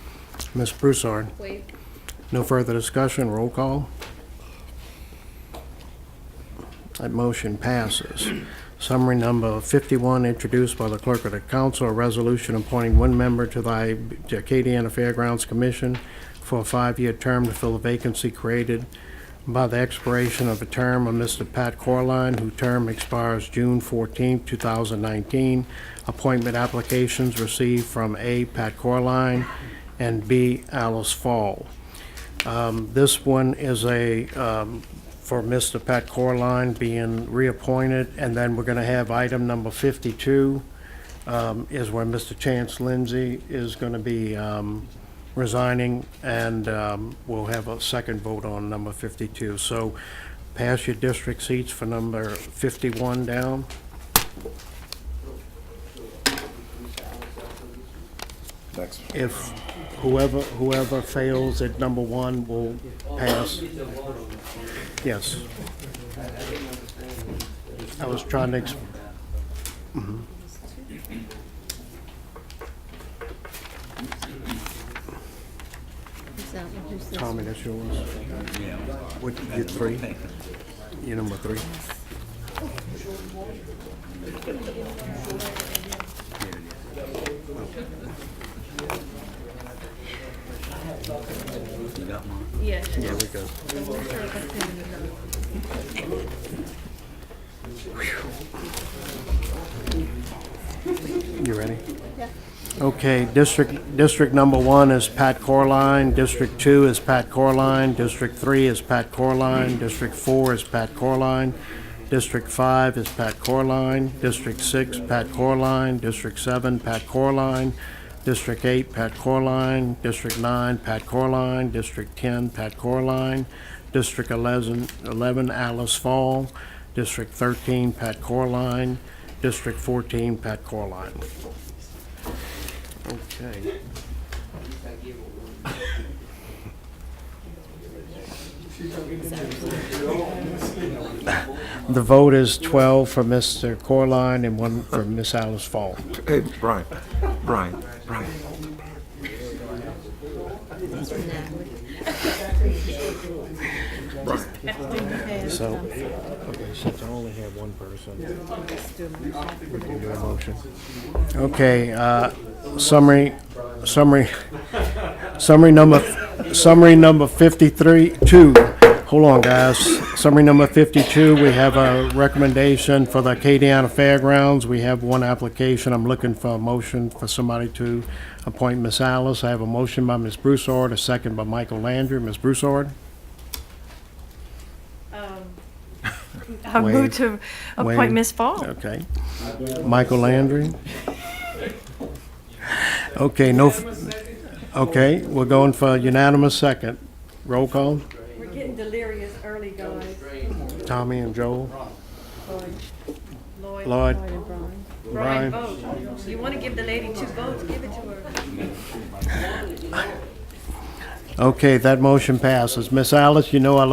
Ms. Broussard. Wait. No further discussion. Roll call. That motion passes. Summary number 51, introduced by the clerk of the council, a resolution appointing one member to the Acadiana Fairgrounds Commission for a 5-year term to fill a vacancy created by the expiration of the term of Mr. Pat Corline, whose term expires June 14, 2019. Appointment applications received from A. Pat Corline and B. Alice Fall. This one is for Mr. Pat Corline being reappointed, and then we're going to have item number 52 is where Mr. Chance Lindsay is going to be resigning, and we'll have a second vote on number 52. So pass your district seats for number 51 down. If whoever fails at number 1 will pass. Yes. I was trying to Tommy, that's yours. What, you 3? You number 3? You got one? Yes. Yeah, we go. You ready? Yeah. Okay, district number 1 is Pat Corline, District 2 is Pat Corline, District 3 is Pat Corline, District 4 is Pat Corline, District 5 is Pat Corline, District 6, Pat Corline, District 7, Pat Corline, District 8, Pat Corline, District 9, Pat Corline, District 10, Pat Corline, District 11, Alice Fall, District 13, Pat Corline, District 14, Pat Corline. Okay. The vote is 12 for Mr. Corline and 1 for Miss Alice Fall. Hey, Brian. So, okay, since I only have one person, we can do a motion. Okay, summary number 53, hold on, guys. Summary number 52, we have a recommendation for the Acadiana Fairgrounds. We have one application. I'm looking for a motion for somebody to appoint Miss Alice. I have a motion by Ms. Broussard, a second by Michael Landry. Ms. Broussard? I Wade. move to appoint Wade. Ms. Fall. Okay. Michael Landry? Okay, okay, we're going for unanimous second. Roll call. We're getting delirious early, guys. Tommy and Joel. Lloyd. Lloyd. Brian, Brian. vote. You want to give the lady 2 votes, give it to her. Okay, that motion passes. Miss Alice, you know, I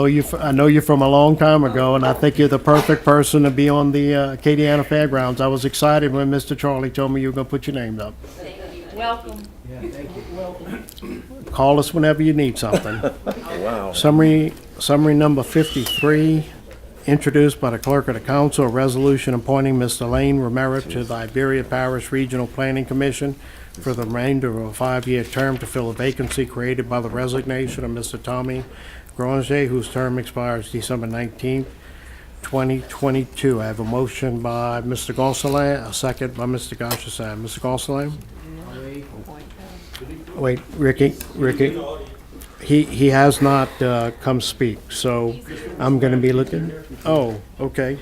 know you from a long time ago, and I think you're the perfect person to be on the Acadiana Fairgrounds. I was excited when Mr. Charlie told me you were going to put your name up. Welcome. Call us whenever you need something. Wow. Summary number 53, introduced by the Clerk of the Council, a resolution appointing Mr. Lane Romero to the Iberia Parish Regional Planning Commission for the remainder of a 5-year term to fill a vacancy created by the resignation of Mr. Tommy Granger, whose term expires December 19th, 2022. I have a motion by Mr. Gonsalas, a second by Mr. Gashasan. Mr. Gonsalas? Wait, Ricky, he has not come speak, so I'm going to be looking. Oh, okay.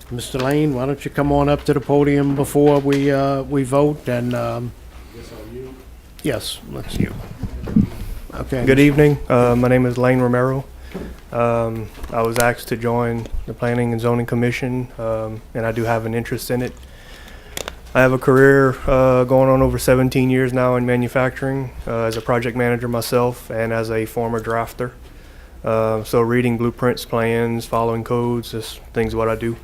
Mr. Lane, why don't you come on up to the podium before we vote, and yes, that's you. Okay. Good evening. My name is Lane Romero. I was asked to join the Planning and Zoning Commission, and I do have an interest in it. I have a career going on over 17 years now in manufacturing as a project manager myself and as a former drafter. So reading blueprints, plans, following codes, is things what I do,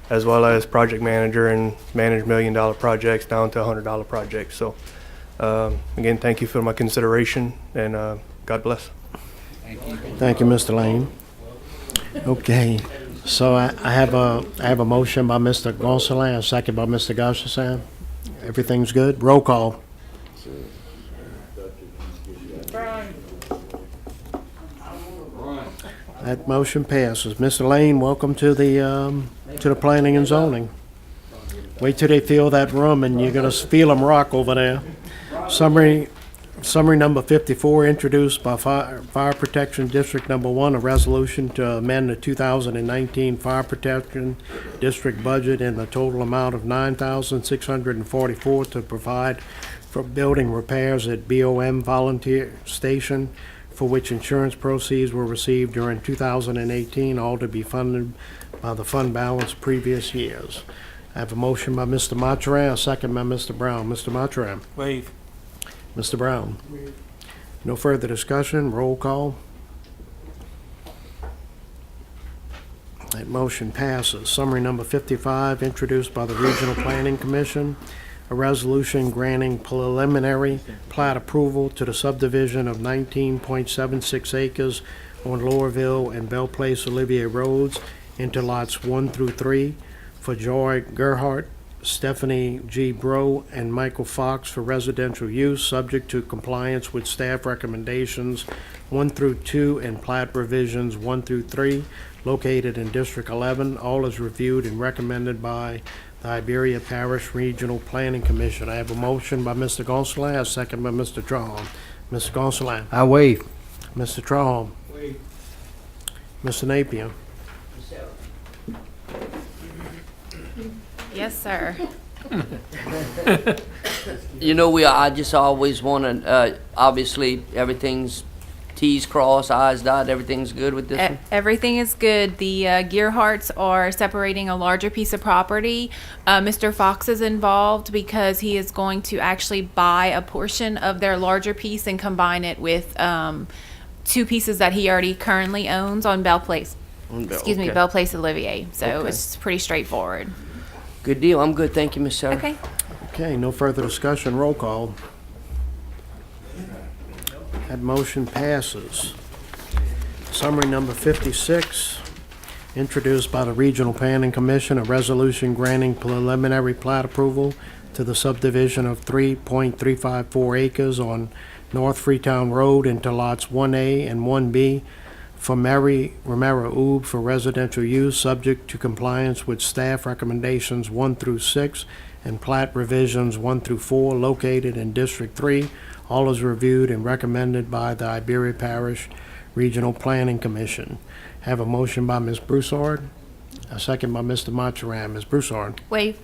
as well as project manager and manage $1 million projects down to $100 projects. So again, thank you for my consideration, and God bless. Thank you, Mr. Lane. Okay, so I have a motion by Mr. Gonsalas, a second by Mr. Gashasan. Everything's good? Roll call. That motion passes. Mr. Lane, welcome to the Planning and Zoning. Wait till they fill that room and you're gonna feel them rock over there. Summary number 54, introduced by Fire Protection District Number 1, a resolution to amend the 2019 Fire Protection District budget in the total amount of $9,644 to provide for building repairs at BOM Volunteer Station, for which insurance proceeds were received during 2018, all to be funded by the fund balance previous years. I have a motion by Mr. Mathurin, a second by Mr. Brown. Mr. Mathurin. Wave. Mr. Brown. No further discussion. Roll call. That motion passes. Summary number 55, introduced by the Regional Planning Commission, a resolution granting preliminary plat approval to the subdivision of 19.76 acres on Lowerville and Bell Place Olivier Roads into lots 1 through 3 for Joy Gerhardt, Stephanie G. Bro, and Michael Fox for residential use, subject to compliance with staff recommendations 1 through 2 and plat revisions 1 through 3, located in District 11. All is reviewed and recommended by the Iberia Parish Regional Planning Commission. I have a motion by Mr. Gonsalas, a second by Mr. Trahan. Mr. Gonsalas. I waive. Mr. Trahan. Mr. Napier. Yes, sir. You know, I just always want to, obviously, everything's T's crossed, I's dotted, everything's good with this one? Everything is good. The Gearharts are separating a larger piece of property. Mr. Fox is involved because he is going to actually buy a portion of their larger piece and combine it with 2 pieces that he already currently owns on Bell Place. Okay. Bell Place Olivier. So Okay. it's pretty straightforward. Good deal. I'm good. Thank you, Ms. Sarah. Okay. Okay, no further discussion. Roll call. That motion passes. Summary number 56, introduced by the Regional Planning Commission, a resolution granting preliminary plat approval to the subdivision of 3.354 acres on North Freetown Road into lots 1A and 1B for Mary Romero Ube for residential use, subject to compliance with staff recommendations 1 through 6 and plat revisions 1 through 4, located in District 3. All is reviewed and recommended by the Iberia Parish Regional Planning Commission. Have a motion by Ms. Broussard, a second by Mr. Mathurin. Ms. Broussard. Wave.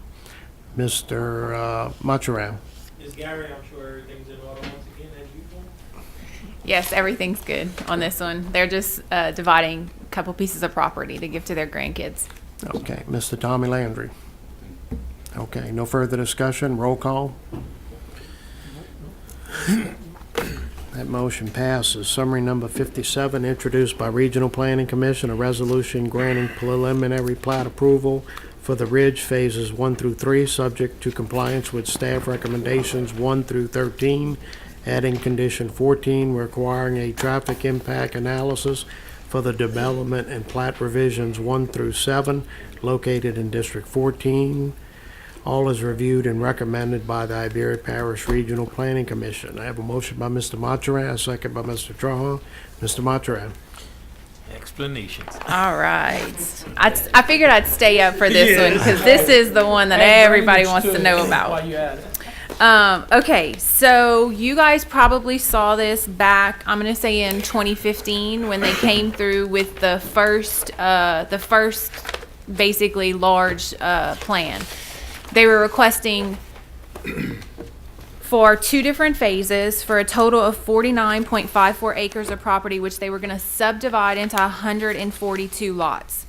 Mr. Mathurin. Ms. Gary, I'm sure everything's in order once again as usual. Yes, everything's good on this one. They're just dividing a couple pieces of property to give to their grandkids. Okay, Mr. Tommy Landry. Okay, no further discussion, roll call. That motion passes. Summary number 57, introduced by Regional Planning Commission, a resolution granting preliminary plat approval for the Ridge Phases 1 through 3, subject to compliance with staff recommendations 1 through 13, adding condition 14, requiring a traffic impact analysis for the development and plat revisions 1 through 7, located in District 14. All is reviewed and recommended by the Iberia Parish Regional Planning Commission. I have a motion by Mr. Mathurin, a second by Mr. Trahan. Mr. Mathurin. Explanations. All right. I figured I'd stay up for this one because this is the one that everybody wants to know about. While you at it. Okay, so you guys probably saw this back, I'm going to say in 2015 when they came through with the first basically large plan. They were requesting for 2 different phases for a total of 49.54 acres of property, which they were going to subdivide into 142 lots.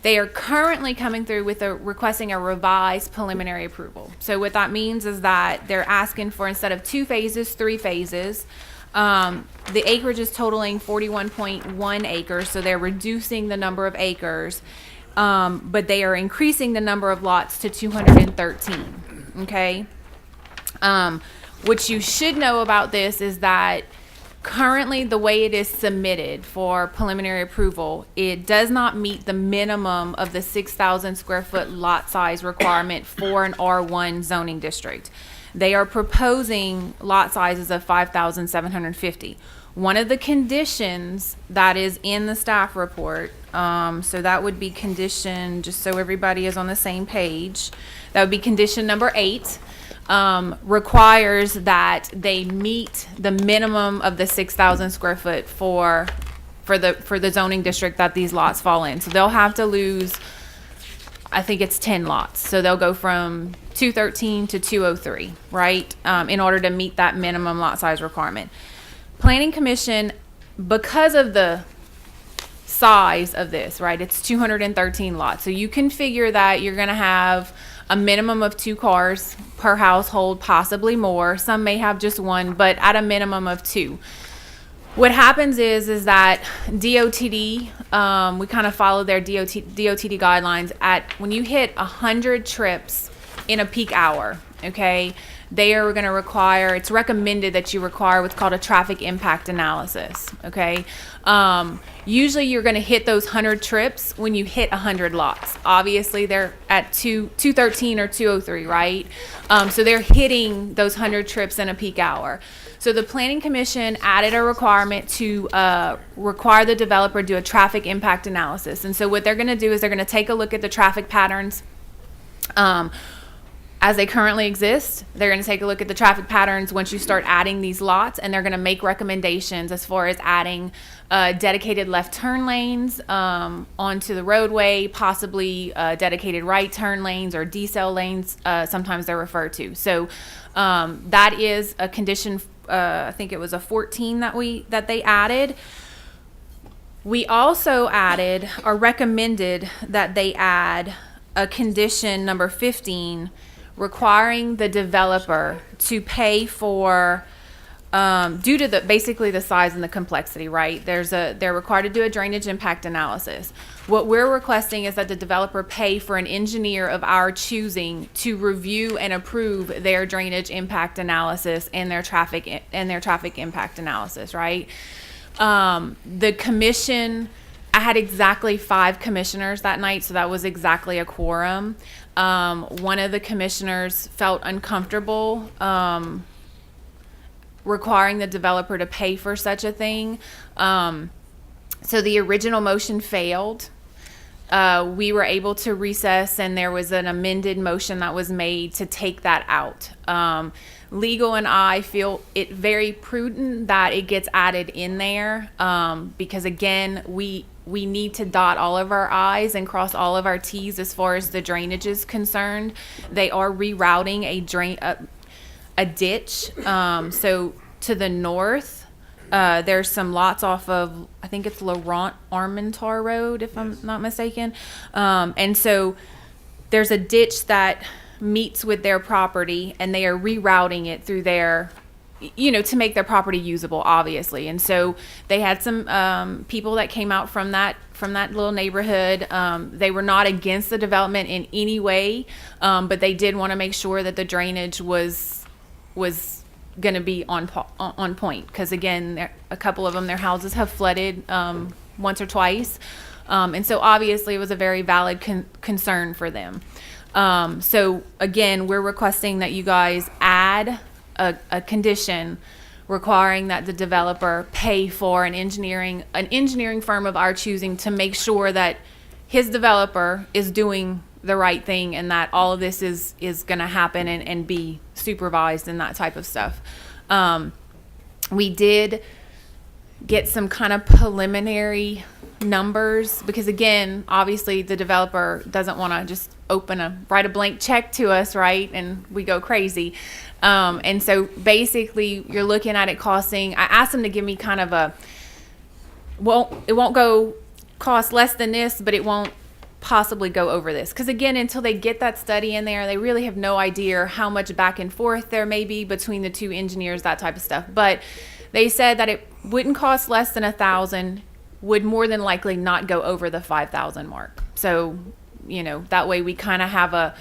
They are currently coming through with requesting a revised preliminary approval. So what that means is that they're asking for, instead of 2 phases, 3 phases. The acreage is totaling 41.1 acres, so they're reducing the number of acres. But they are increasing the number of lots to 213, okay? What you should know about this is that currently the way it is submitted for preliminary approval, it does not meet the minimum of the 6,000 square foot lot size requirement for an R1 zoning district. They are proposing lot sizes of 5,750. One of the conditions that is in the staff report, so that would be condition, just so everybody is on the same page, that would be condition number 8, requires that they meet the minimum of the 6,000 square foot for the zoning district that these lots fall in. So they'll have to lose, I think it's 10 lots. So they'll go from 213 to 203, right? In order to meet that minimum lot size requirement. Planning Commission, because of the size of this, right, it's 213 lots. So you can figure that you're going to have a minimum of 2 cars per household, possibly more. Some may have just 1, but at a minimum of 2. What happens is that DOTD, we kind of follow their DOTD guidelines at when you hit 100 trips in a peak hour, okay, they are going to require, it's recommended that you require what's called a traffic impact analysis, okay? Usually you're going to hit those 100 trips when you hit 100 lots. Obviously they're at 213 or 203, right? So they're hitting those 100 trips in a peak hour. So the Planning Commission added a requirement to require the developer do a traffic impact analysis. And so what they're going to do is they're going to take a look at the traffic patterns as they currently exist. They're going to take a look at the traffic patterns once you start adding these lots, and they're going to make recommendations as far as adding dedicated left turn lanes onto the roadway, possibly dedicated right turn lanes or decel lanes, sometimes they're referred to. So that is a condition, I think it was a 14 that they added. We also added or recommended that they add a condition number 15 requiring the developer to pay for due to basically the size and the complexity, right? They're required to do a drainage impact analysis. What we're requesting is that the developer pay for an engineer of our choosing to review and approve their drainage impact analysis and their traffic impact analysis, right? The commission, I had exactly 5 commissioners that night, so that was exactly a quorum. One of the commissioners felt uncomfortable requiring the developer to pay for such a thing. So the original motion failed. We were able to recess, and there was an amended motion that was made to take that out. Legal and I feel it very prudent that it gets added in there, because again, we need to dot all of our I's and cross all of our T's as far as the drainage is concerned. They are rerouting a ditch. So to the north, there's some lots off of, I think it's Laurent Armentar Road, if I'm not mistaken. And so there's a ditch that meets with their property, and they are rerouting it through their, to make their property usable, obviously. And so they had some people that came out from that little neighborhood. They were not against the development in any way, but they did want to make sure that the drainage was going to be on point, because again, a couple of them, their houses have flooded once or twice, and so obviously it was a very valid concern for them. So again, we're requesting that you guys add a condition requiring that the developer pay for an engineering firm of our choosing to make sure that his developer is doing the right thing, and that all of this is going to happen and be supervised and that type of stuff. We did get some kind of preliminary numbers, because again, obviously the developer doesn't want to just write a blank check to us, right, and we go crazy. And so basically you're looking at it costing, I asked them to give me kind of it won't go cost less than this, but it won't possibly go over this, because again, until they get that study in there, they really have no idea how much back and forth there may be between the 2 engineers, that type of stuff. But they said that it wouldn't cost less than $1,000, would more than likely not go over the $5,000 mark. So that way we kind of have a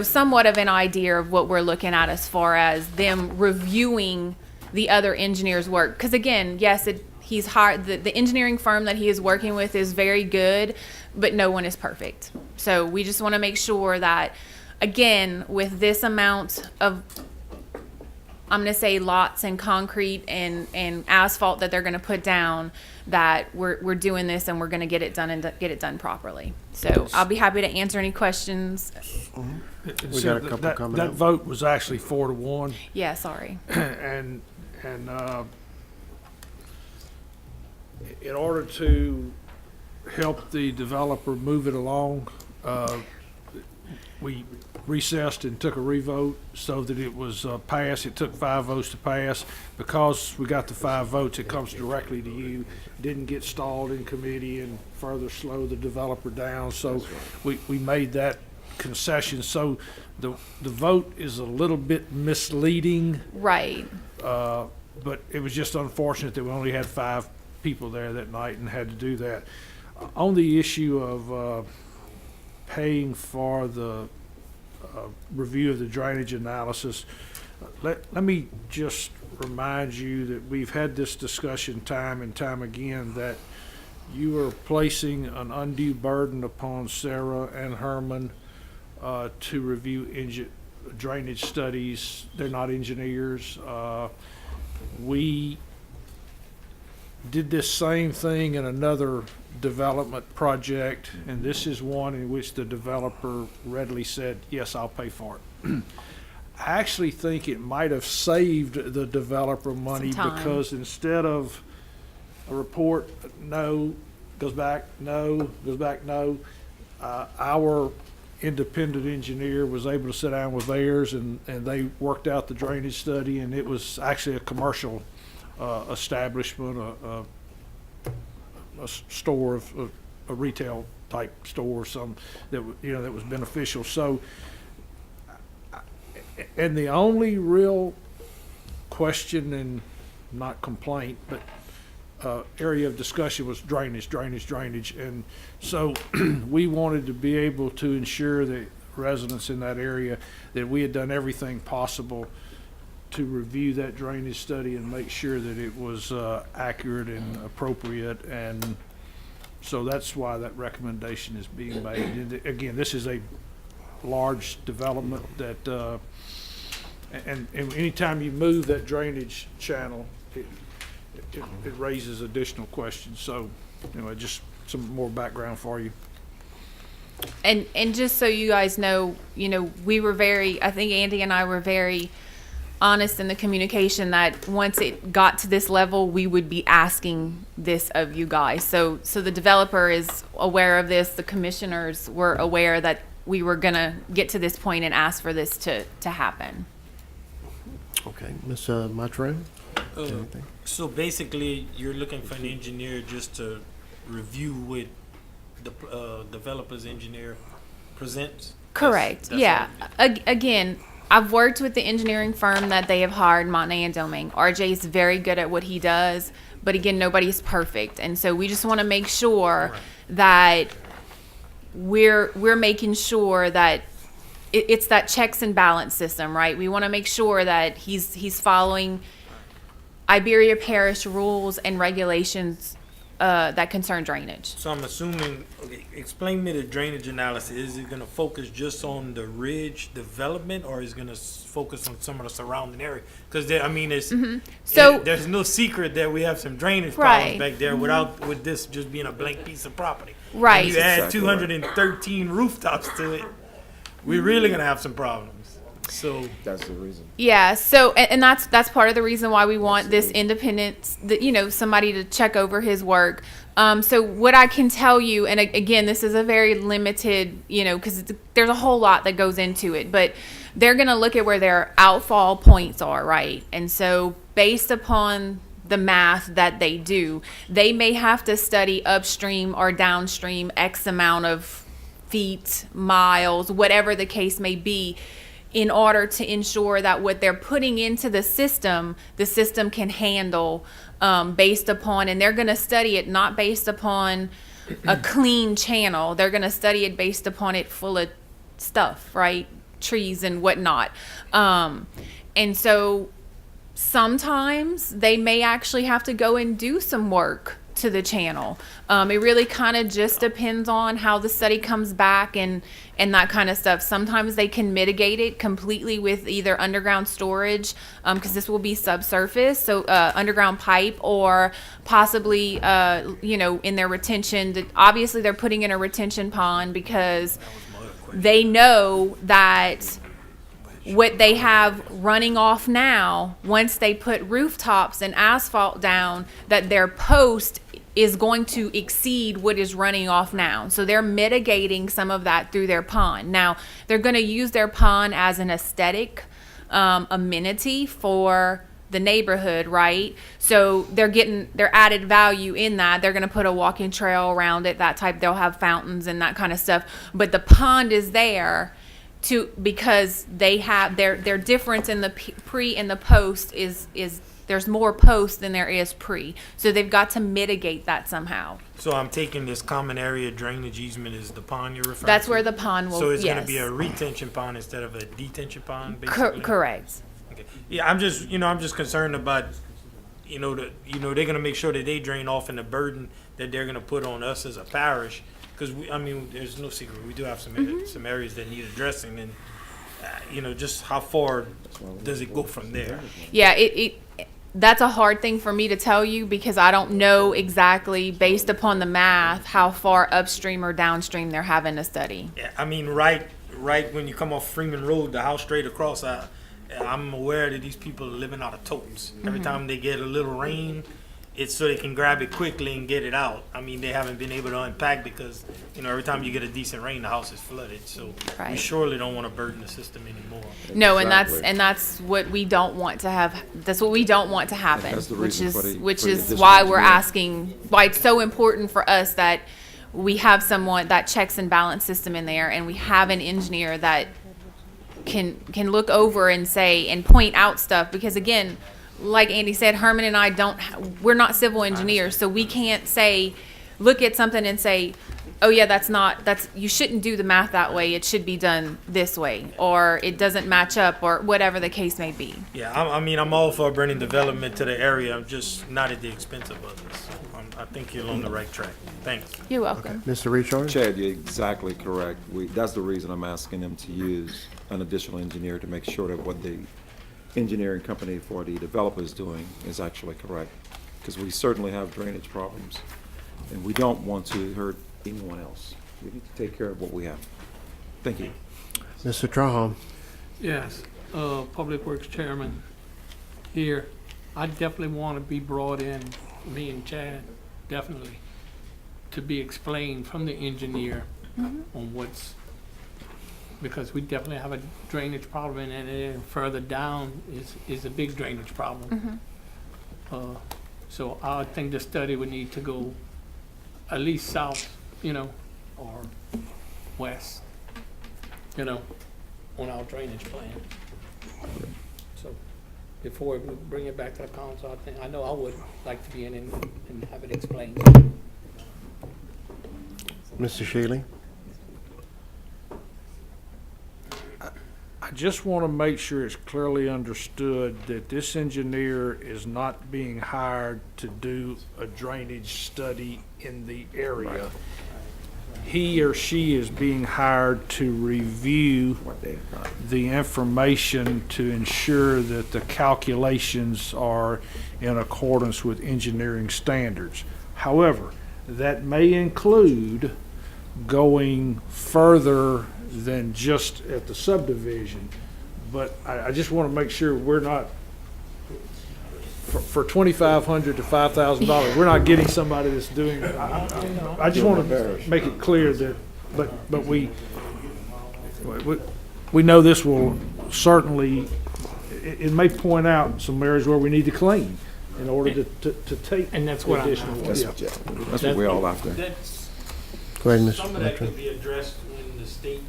somewhat of an idea of what we're looking at as far as them reviewing the other engineers' work. Because again, yes, he's hired, the engineering firm that he is working with is very good, but no one is perfect. So we just want to make sure that, again, with this amount of, I'm going to say, lots and concrete and asphalt that they're going to put down, that we're doing this and we're going to get it done and get it done properly. So I'll be happy to answer any questions. We got a couple coming That up. vote was actually 4-1. Yeah, sorry. And in order to help the developer move it along, we recessed and took a revote so that it was passed. It took 5 votes to pass. Because we got the 5 votes, it comes directly to you. Didn't get stalled in committee and further slow the developer down. So we made that concession. So the vote is a little bit misleading. Right. But it was just unfortunate that we only had 5 people there that night and had to do that. On the issue of paying for the review of the drainage analysis, let me just remind you that we've had this discussion time and time again, that you are placing an undue burden upon Sarah and Herman to review drainage studies. They're not engineers. We did this same thing in another development project, and this is one in which the developer readily said, yes, I'll pay for it. I actually think it might have saved the developer money, because instead of a report, no, goes back, no, goes back, no, our independent engineer was able to sit down with theirs, and they worked out the drainage study, and it was actually a commercial establishment, a store of a retail type store, some that that was beneficial. So, and the only real question and not complaint, but area of discussion was drainage. And so we wanted to be able to ensure that residents in that area, that we had done everything possible to review that drainage study and make sure that it was accurate and appropriate. And so that's why that recommendation is being made. And again, this is a large development that, and anytime you move that drainage channel, it raises additional questions. So, anyway, just some more background for you. And just so you guys know, we were I think Andy and I were very honest in the communication that once it got to this level, we would be asking this of you guys. So the developer is aware of this. The commissioners were aware that we were going to get to this point and ask for this to happen. Okay, Ms. Matron? So basically, you're looking for an engineer just to review what the developer's engineer presents? Correct. That's Yeah. what Again, I've worked with the engineering firm that they have hired, Montney and Domingue. RJ is very good at what he does, but again, nobody's perfect, and so we just want to make sure that we're making sure that it's that checks and balance system, right? We want to make sure that he's following Iberia Parish rules and regulations that concern drainage. So I'm assuming, okay, explain me the drainage analysis. Is it gonna focus just on the ridge development, or is it gonna focus on some of the surrounding area? Because there's no secret that we have some drainage problems back there with this just being a blank piece of property. Right. When you add 213 rooftops to it, we're really gonna have some problems. So that's the reason. Yeah. So, and that's part of the reason why we want this independent, somebody to check over his work. So what I can tell you, and again, this is a very limited, because there's a whole lot that goes into it, but they're going to look at where their outfall points are, right? And so based upon the math that they do, they may have to study upstream or downstream X amount of feet, miles, whatever the case may be, in order to ensure that what they're putting into the system can handle based upon, and they're going to study it not based upon a clean channel. They're going to study it based upon it full of stuff, right? Trees and whatnot. And so sometimes they may actually have to go and do some work to the channel. It really kind of just depends on how the study comes back and that kind of stuff. Sometimes they can mitigate it completely with either underground storage, because this will be subsurface, so underground pipe, or possibly in their retention. Obviously they're putting in a retention pond because they know that what they have running off now, once they put rooftops and asphalt down, that their post is going to exceed what is running off now. So they're mitigating some of that through their pond. Now, they're going to use their pond as an aesthetic amenity for the neighborhood, right? So they're getting their added value in that. They're going to put a walking trail around it, that type. They'll have fountains and that kind of stuff. But the pond is there because they have their difference in the pre and the post is there's more post than there is pre, so they've got to mitigate that somehow. So I'm taking this common area drainage easement is the pond you're referring That's to? where the pond will. So it's yes. going to be a retention pond instead of a detention pond, basically. Correct. Okay. Yeah, I'm just concerned about they're going to make sure that they drain off in the burden that they're going to put on us as a parish. Because there's no secret. We do have some areas that need addressing, and just how far does it go from there? Yeah, that's a hard thing for me to tell you because I don't know exactly, based upon the math, how far upstream or downstream they're having to study. Yeah, right when you come off Freeman Road, the house straight across, I'm aware that these people are living out of totes. Every time they get a little rain, it's so they can grab it quickly and get it out. They haven't been able to unpack because, every time you get a decent rain, the house is flooded. So we surely don't want to burden the system anymore. No, and that's what we don't want to have. That's what we don't want to happen. Which is why we're asking. Why it's so important for us that we have someone that checks and balance system in there, and we have an engineer that can look over and say and point out stuff. Because again, like Andy said, Herman and I we're not civil engineers, so we can't say, look at something and say, oh yeah, you shouldn't do the math that way. It should be done this way, or it doesn't match up, or whatever the case may be. Yeah, I mean, I'm all for bringing development to the area. I'm just not at the expense of others. So I think you're on the right track. Thanks. You're welcome. Mr. Richard? Chad, you're exactly correct. That's the reason I'm asking them to use an additional engineer to make sure that what the engineering company for the developer is doing is actually correct. Because we certainly have drainage problems, and we don't want to hurt anyone else. We need to take care of what we have. Thank you. Mr. Trahan? Yes, Public Works Chairman here. I definitely want to be brought in, me and Chad, definitely, to be explained from the engineer on because we definitely have a drainage problem, and then further down is a big drainage problem. So I think the study would need to go at least south, or west, on our drainage plan. So before we bring it back to the council, I know I would like to be in and have it explained. Mr. Shealy? I just want to make sure it's clearly understood that this engineer is not being hired to do a drainage study in the area. He or she is being hired to review the information to ensure that the calculations are in accordance with engineering standards. However, that may include going further than just at the subdivision. But I just want to make sure we're not, for $2,500 to $5,000, we're not getting somebody that's doing, I just want to make it clear that, but we know this will certainly, it may point out some areas where we need to clean in order to take And that's what additional. That's what we're all after. Go ahead, Mr. Some of that Veteran. could be addressed when the state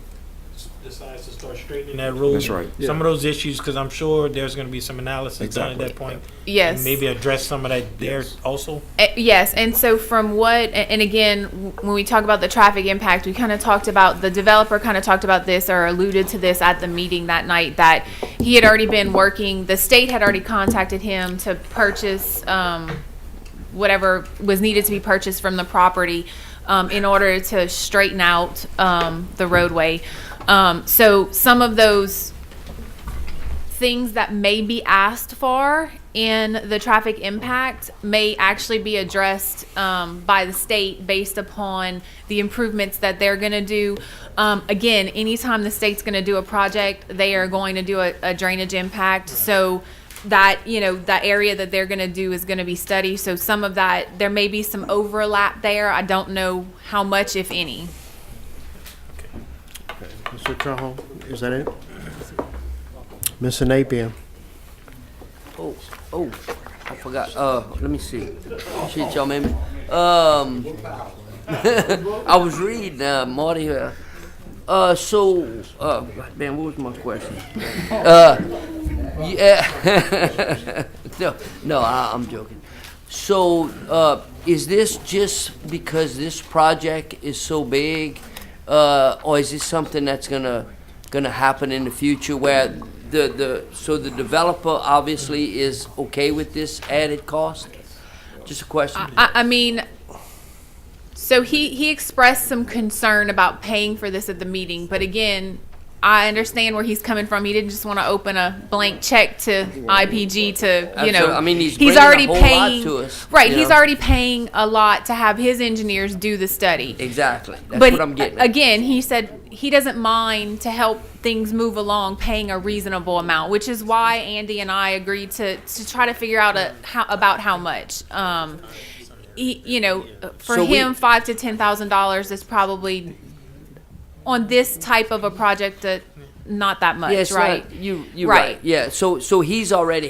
decides to start straightening that road. That's right. Some of those issues, because I'm sure there's going to be some analysis done at Exactly. that point. Yes. And maybe address some of that there also. Yes, and so from and again, when we talk about the traffic impact, we kind of talked about, the developer kind of talked about this or alluded to this at the meeting that night, that he had already been working, the state had already contacted him to purchase whatever was needed to be purchased from the property in order to straighten out the roadway. So some of those things that may be asked for in the traffic impact may actually be addressed by the state based upon the improvements that they're going to do. Again, anytime the state's going to do a project, they are going to do a drainage impact. So that, that area that they're going to do is going to be studied. So some of that, there may be some overlap there. I don't know how much, if any. Okay. Mr. Trahan, is that it? Mr. Napier? Oh, I forgot. Let me see. Shit, y'all made me. I was reading, Marty. Man, what was my question? Yeah. No, I'm joking. So, is this just because this project is so big, or is this something that's gonna happen in the future where so the developer obviously is okay with this added cost? Just a question. I mean, so he expressed some concern about paying for this at the meeting, but again, I understand where he's coming from. He didn't just want to open a blank check to IPG to, Absolutely. I mean, he's already bringing a whole lot paying, to us, right? you He's know? already paying a lot to have his engineers do the study. Exactly. That's But what I'm getting at. again, he said he doesn't mind to help things move along, paying a reasonable amount, which is why Andy and I agreed to try to figure out about how much. For So him, $5,000 to $10,000 is probably on this type of a project that not that much, Yes, right? You're right. Yeah. So he's already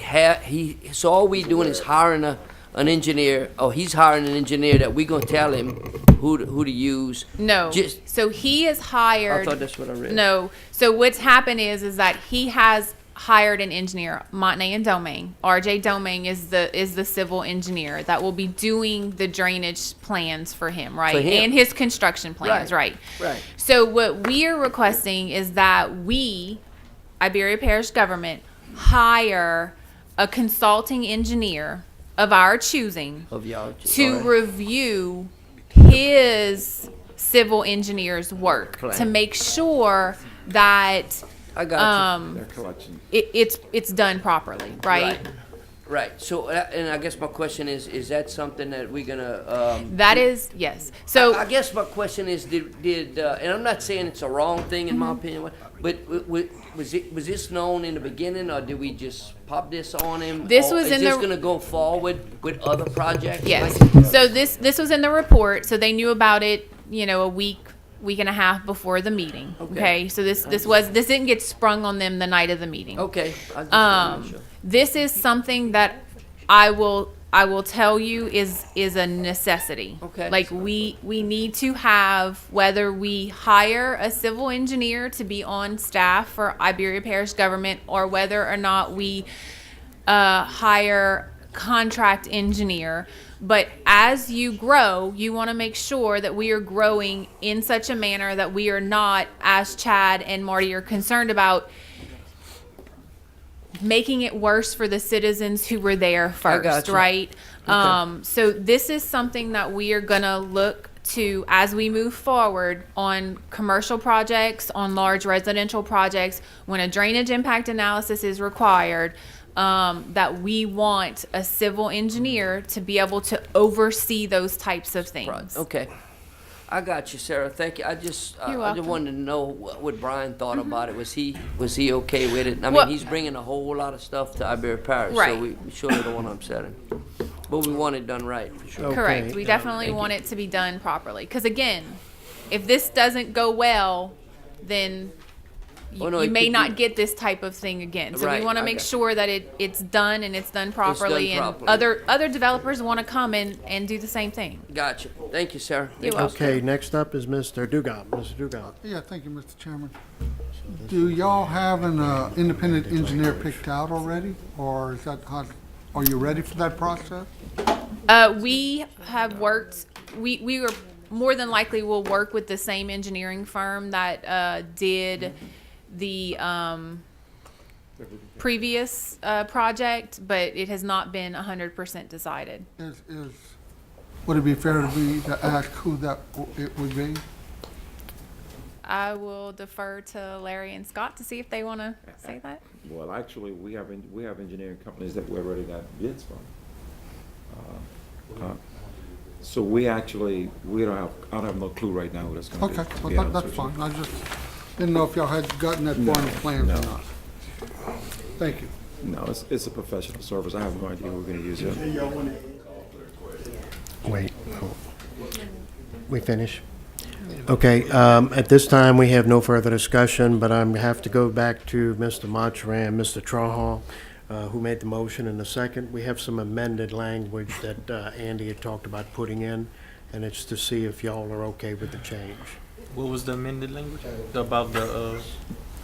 so all we doing is hiring an engineer, or he's hiring an engineer that we're gonna tell him who to use. No. So he is hired. I thought that's what I read. No. So what's happened is that he has hired an engineer, Montney and Domingue. RJ Domingue is the civil engineer that will be doing the drainage plans for him, right? For him. And his construction plans, right? Right. So what we are requesting is that we, Iberia Parish government, hire a consulting engineer of our choosing Of y'all. to Alright. review his civil engineer's work Plan. to make sure that I got you. Their collection. it's done properly, right? Right. So, and I guess my question is that something that we're gonna? That is, yes. So I guess my question is, did and I'm not saying it's a wrong thing in my opinion, but was this known in the beginning, or did we just pop this on him? This Or was is in this the- gonna go forward with other projects? yes. Like- So this was in the report, so they knew about it, a week and a half before the meeting. Okay. So this didn't get sprung on them the night of the meeting. Okay. I just wanna make sure. This is something that I will tell you is a necessity. Okay. Like we need to have, whether we hire a civil engineer to be on staff for Iberia Parish government, or whether or not we hire contract engineer. But as you grow, you want to make sure that we are growing in such a manner that we are not, as Chad and Marty are concerned about, making it worse for the citizens who were there first, gotcha. right? So this is something that we are gonna look to as we move forward on commercial projects, on large residential projects, when a drainage impact analysis is required, that we want a civil engineer to be able to oversee those types of things. Okay. I got you, Sarah. Thank you. I just You're I just welcome. wanted to know what Brian thought about it. Was he okay with it? I mean, Well- he's bringing a whole lot of stuff to Iberia Parish, Right. so we surely don't want to upset him. But we want it done right, for sure. Correct. Okay. We definitely want it to be done properly. Because again, if this doesn't go well, then you, Oh, no, you it may could not be- get this type of thing again. So Right, we want to I make got sure that it's done and it's done properly. properly. And other developers want to come and do the same thing. Gotcha. Thank you, Sarah. You're Thank you. welcome. Okay, next up is Mr. Dugat. Mr. Dugat. Yeah, thank you, Mr. Chairman. Do y'all have an independent engineer picked out already, or is that how, are you ready for that process? We have worked. We were more than likely will work with the same engineering firm that did the previous project, but it has not been 100% decided. Would it be fair to ask who it would be? I will defer to Larry and Scott to see if they want to say that. Well, actually, we have engineering companies that we already got bids from. So we don't have, I don't have no clue right now what it's gonna be. Okay, to be well, honest that's with you. fine. I just didn't know if y'all had gotten that far in the plans or not. Thank you. No, it's a professional service. I have no idea who we're gonna use it. Wait. We finish? Okay, at this time, we have no further discussion, but I have to go back to Mr. Montran, Mr. Trahan, who made the motion in the second. We have some amended language that Andy had talked about putting in, and it's to see if y'all are okay with the change. What was the amended language about the?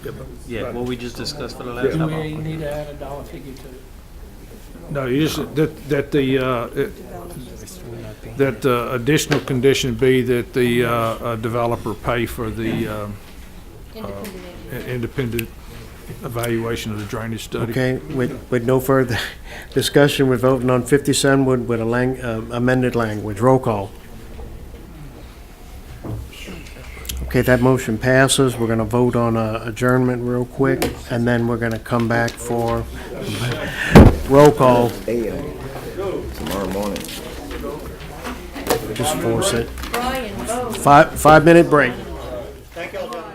What we just discussed for the last Do time. we need to add a dollar figure to it? No, you just, that the additional condition be that the developer pay for the independent evaluation of the drainage study. Okay, with no further discussion, we're voting on 57 with amended language. Roll call. Okay, that motion passes. We're going to vote on adjournment real quick, and then we're going to come back for roll call. Tomorrow morning. Just force it. 5-minute break. Thank y'all, gentlemen.